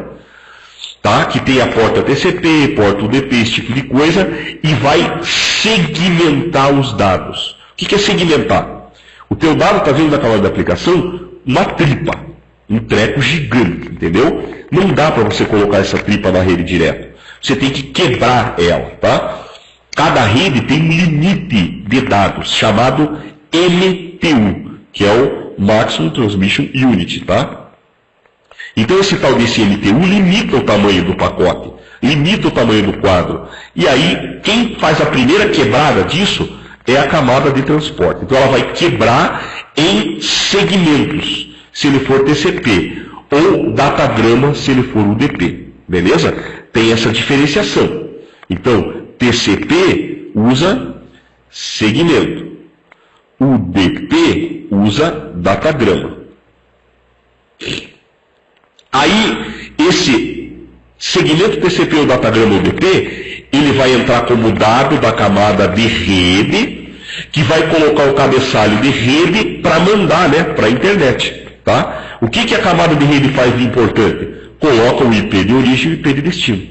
tá? Que tem a porta TCP, porta UDP, esse tipo de coisa, e vai segmentar os dados. O que é segmentar? O teu dado está vindo da camada de aplicação uma tripa, um treco gigante, entendeu? Não dá para você colocar essa tripa na rede direto. Você tem que quebrar ela, tá? Cada rede tem um limite de dados, chamado MTU, que é o Maximum Transmission Unit, tá? Então esse tal desse MTU limita o tamanho do pacote, limita o tamanho do quadro. E aí, quem faz a primeira quebrada disso é a camada de transporte. Então ela vai quebrar em segmentos, se ele for TCP, ou datagrama, se ele for UDP. Beleza? Tem essa diferenciação. Então, TCP usa segmento. UDP usa datagrama. Aí, esse segmento TCP ou datagrama UDP, ele vai entrar como dado da camada de rede, que vai colocar o cabeçalho de rede para mandar, né, para a internet, tá? O que a camada de rede faz de importante? Coloca o IP de origem e o IP de destino,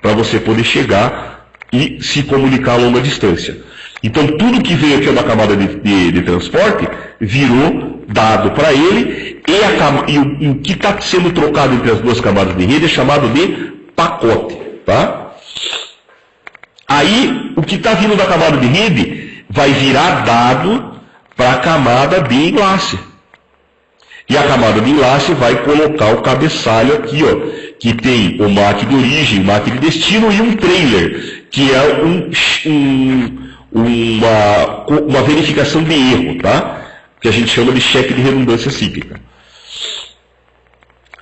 para você poder chegar e se comunicar a longa distância. Então, tudo que veio aqui na camada de transporte virou dado para ele, e o que está sendo trocado entre as duas camadas de rede é chamado de pacote, tá? Aí, o que está vindo da camada de rede vai virar dado para a camada de enlace. E a camada de enlace vai colocar o cabeçalho aqui, ó, que tem o MAC de origem, o MAC de destino e um trailer, que é uma verificação de erro, tá? Que a gente chama de cheque de redundância cíclica.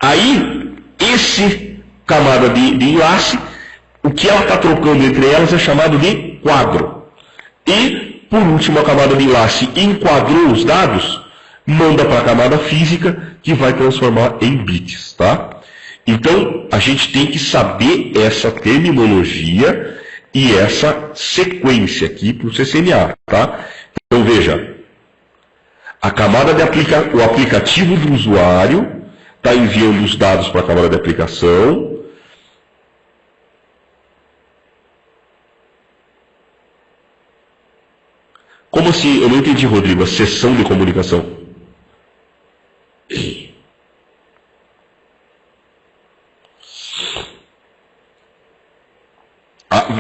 Aí, esse camada de enlace, o que ela está trocando entre elas é chamado de quadro. E, por último, a camada de enlace enquadrou os dados, manda para a camada física, que vai transformar em bits, tá? Então, a gente tem que saber essa terminologia e essa sequência aqui para o CCNA, tá? Então, veja, a camada de o aplicativo do usuário está enviando os dados para a camada de aplicação. Como assim? Eu não entendi, Rodrigo. A seção de comunicação.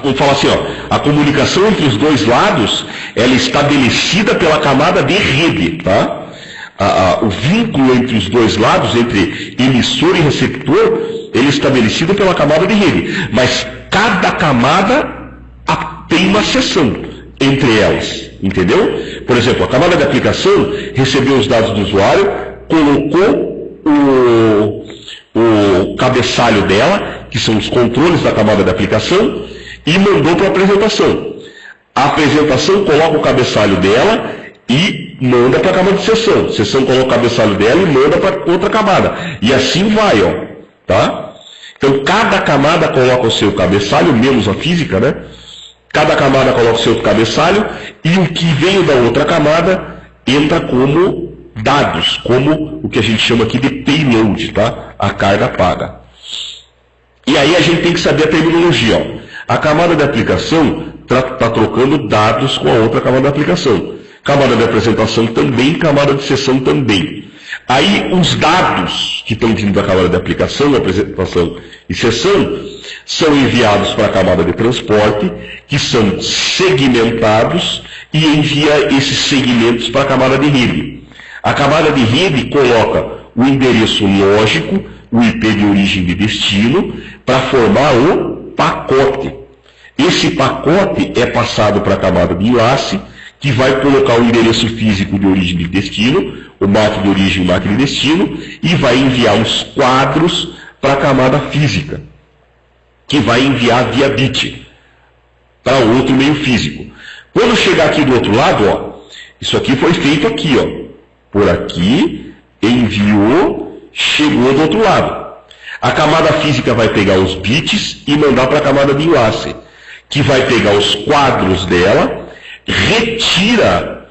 Vamos falar assim, a comunicação entre os dois lados, ela é estabelecida pela camada de rede, tá? O vínculo entre os dois lados, entre emissor e receptor, ele é estabelecido pela camada de rede. Mas cada camada tem uma seção entre elas, entendeu? Por exemplo, a camada de aplicação recebeu os dados do usuário, colocou o cabeçalho dela, que são os controles da camada de aplicação, e mandou para a apresentação. A apresentação coloca o cabeçalho dela e manda para a camada de sessão. A sessão coloca o cabeçalho dela e manda para outra camada. E assim vai, tá? Então, cada camada coloca o seu cabeçalho, menos a física, né? Cada camada coloca o seu cabeçalho e o que veio da outra camada entra como dados, como o que a gente chama aqui de payload, tá? A carga paga. E aí a gente tem que saber a terminologia, A camada de aplicação está trocando dados com a outra camada de aplicação. Camada de apresentação também, camada de sessão também. Aí os dados que estão vindo da camada de aplicação, apresentação e sessão, são enviados para a camada de transporte, que são segmentados e envia esses segmentos para a camada de rede. A camada de rede coloca o endereço lógico, o IP de origem e destino, para formar o pacote. Esse pacote é passado para a camada de enlace, que vai colocar o endereço físico de origem e destino, o MAC de origem e o MAC de destino, e vai enviar os quadros para a camada física, que vai enviar via bit para outro meio físico. Quando chegar aqui do outro lado, isso aqui foi feito aqui, por aqui, enviou, chegou do outro lado. A camada física vai pegar os bits e mandar para a camada de enlace, que vai pegar os quadros dela, retira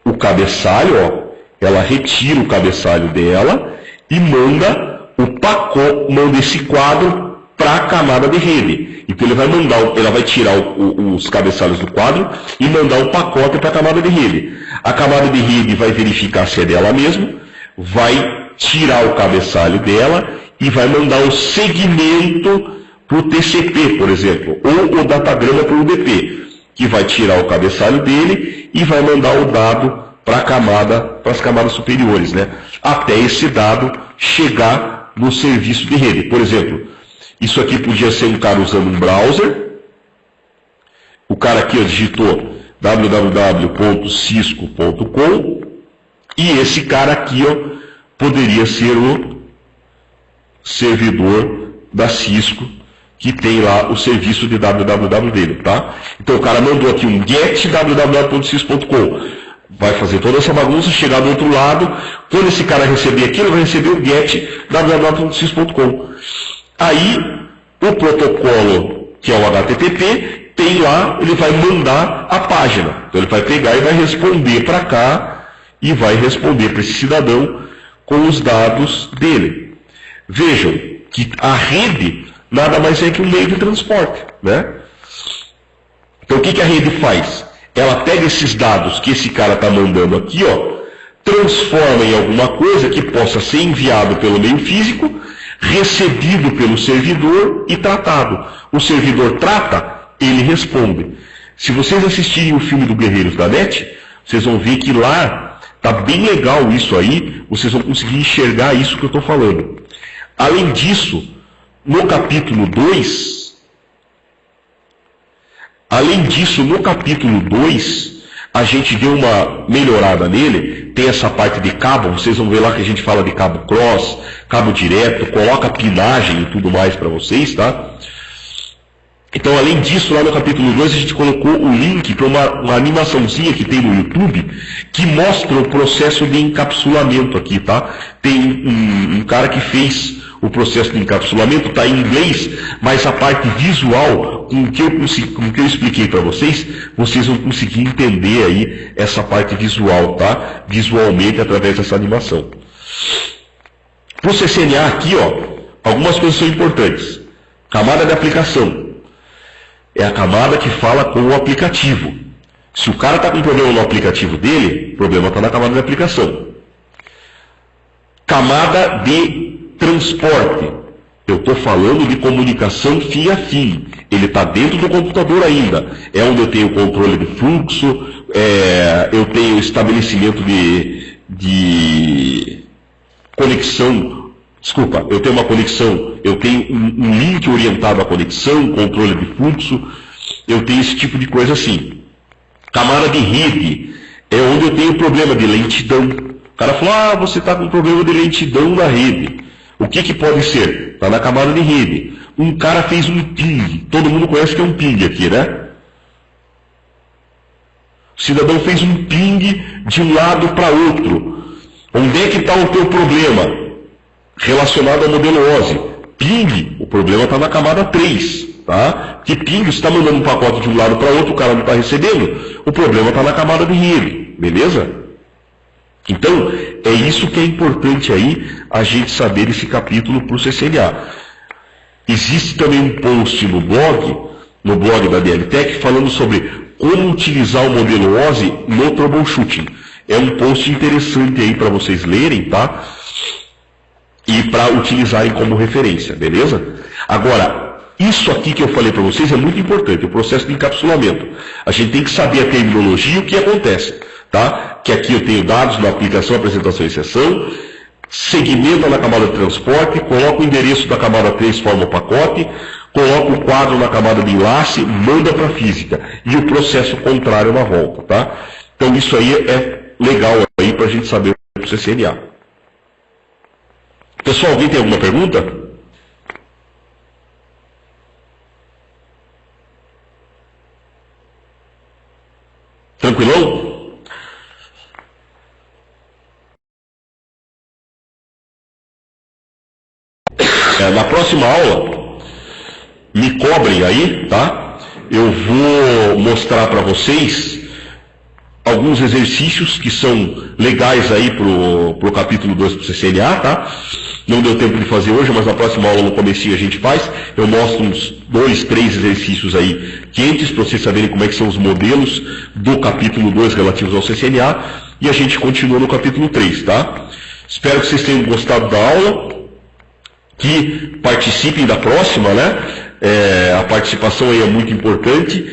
o cabeçalho, ela retira o cabeçalho dela e manda o pacote, manda esse quadro para a camada de rede. Então ela vai tirar os cabeçalhos do quadro e mandar o pacote para a camada de rede. A camada de rede vai verificar se é dela mesmo, vai tirar o cabeçalho dela e vai mandar o segmento para o TCP, por exemplo, ou o datagrama para o UDP, que vai tirar o cabeçalho dele e vai mandar o dado para as camadas superiores, né? Até esse dado chegar no serviço de rede. Por exemplo, isso aqui podia ser um cara usando um browser, o cara aqui digitou www.cisco.com e esse cara aqui poderia ser o servidor da Cisco, que tem lá o serviço de www dele, tá? Então o cara mandou aqui um get www.cisco.com, vai fazer toda essa bagunça, chegar do outro lado, quando esse cara receber aquilo, vai receber o get www.cisco.com. Aí o protocolo, que é o HTTP, tem lá, ele vai mandar a página. Então ele vai pegar e vai responder para cá e vai responder para esse cidadão com os dados dele. Vejam que a rede nada mais é que um meio de transporte, né? Então o que a rede faz? Ela pega esses dados que esse cara está mandando aqui, transforma em alguma coisa que possa ser enviado pelo meio físico, recebido pelo servidor e tratado. O servidor trata, ele responde. Se vocês assistirem o filme do Guerreiros da Net, vocês vão ver que lá está bem legal isso aí, vocês vão conseguir enxergar isso que eu estou falando. Além disso, no capítulo 2, a gente deu uma melhorada nele, tem essa parte de cabo, vocês vão ver lá que a gente fala de cabo cross, cabo direto, coloca pinagem e tudo mais para vocês, tá? Então, além disso, lá no capítulo 2, a gente colocou o link para uma animaçãozinha que tem no YouTube, que mostra o processo de encapsulamento aqui, tá? Tem um cara que fez o processo de encapsulamento, está em inglês, mas a parte visual, com o que eu expliquei para vocês, vocês vão conseguir entender aí essa parte visual, tá? Visualmente, através dessa animação. Para o CCNA aqui, algumas coisas são importantes. Camada de aplicação. É a camada que fala com o aplicativo. Se o cara está com problema no aplicativo dele, o problema está na camada de aplicação. Camada de transporte. Eu estou falando de comunicação fim a fim. Ele está dentro do computador ainda. É onde eu tenho controle de fluxo, eu tenho estabelecimento de conexão. Desculpa, eu tenho uma conexão, eu tenho um link orientado à conexão, controle de fluxo, eu tenho esse tipo de coisa assim. Camada de rede é onde eu tenho problema de lentidão. O cara falou, você está com problema de lentidão na rede. O que pode ser? Está na camada de rede. Um cara fez um ping. Todo mundo conhece que é um ping aqui, né? O cidadão fez um ping de um lado para outro. Onde é que está o teu problema? Relacionado ao modelo OSI. Ping, o problema está na camada 3. Tá? Que ping, você está mandando um pacote de um lado para outro, o cara não está recebendo. O problema está na camada de rede. Beleza? Então, é isso que é importante aí, a gente saber esse capítulo para o CCNA. Existe também um post no blog da DLTech, falando sobre como utilizar o modelo OSI no troubleshooting. É um post interessante aí para vocês lerem, tá? E para utilizarem como referência, beleza? Agora, isso aqui que eu falei para vocês é muito importante, o processo de encapsulamento. A gente tem que saber a terminologia e o que acontece. Tá? Que aqui eu tenho dados na aplicação, apresentação e sessão, segmenta na camada de transporte, coloca o endereço da camada 3, forma o pacote, coloca o quadro na camada de enlace, manda para a física, e o processo contrário na volta. Tá? Então isso aí é legal aí para a gente saber o CCNA. Pessoal, alguém tem alguma pergunta? Tranquilão? Na próxima aula, me cobrem aí, tá? Eu vou mostrar para vocês alguns exercícios que são legais aí pro capítulo 2 do CCNA, tá? Não deu tempo de fazer hoje, mas na próxima aula, no comecinho, a gente faz. Eu mostro uns 2, 3 exercícios aí quentes, para vocês saberem como é que são os modelos do capítulo 2 relativos ao CCNA, e a gente continua no capítulo 3, tá? Espero que vocês tenham gostado da aula, que participem da próxima, né? A participação aí é muito importante.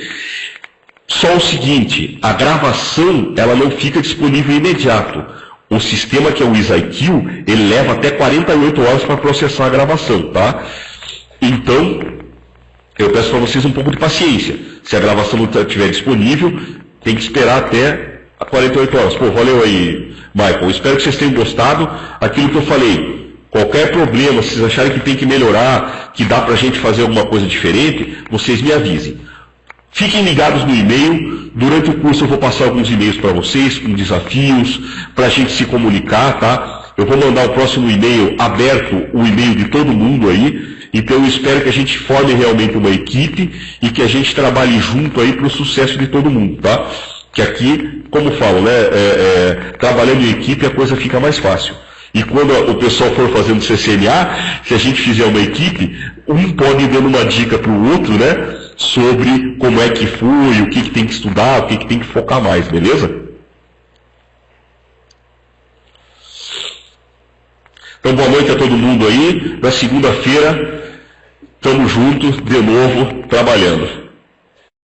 Só o seguinte, a gravação, ela não fica disponível imediato. O sistema que é o EasyQ, ele leva até 48 horas para processar a gravação, tá? Então, eu peço para vocês um pouco de paciência. Se a gravação não estiver disponível, tem que esperar até 48 horas. Pô, valeu aí, Michael. Espero que vocês tenham gostado. Aquilo que eu falei, qualquer problema, se vocês acharem que tem que melhorar, que dá para a gente fazer alguma coisa diferente, vocês me avisem. Fiquem ligados no e-mail. Durante o curso eu vou passar alguns e-mails para vocês, com desafios, para a gente se comunicar, tá? Eu vou mandar o próximo e-mail aberto, o e-mail de todo mundo aí. Então eu espero que a gente forme realmente uma equipe e que a gente trabalhe junto aí para o sucesso de todo mundo, tá? Que aqui, como falo, né, trabalhando em equipe a coisa fica mais fácil. E quando o pessoal for fazendo CCNA, se a gente fizer uma equipe, um pode ir dando uma dica para o outro, né? Sobre como é que foi, o que tem que estudar, o que tem que focar mais, beleza? Então, boa noite a todo mundo aí. Na segunda-feira, estamos juntos de novo, trabalhando.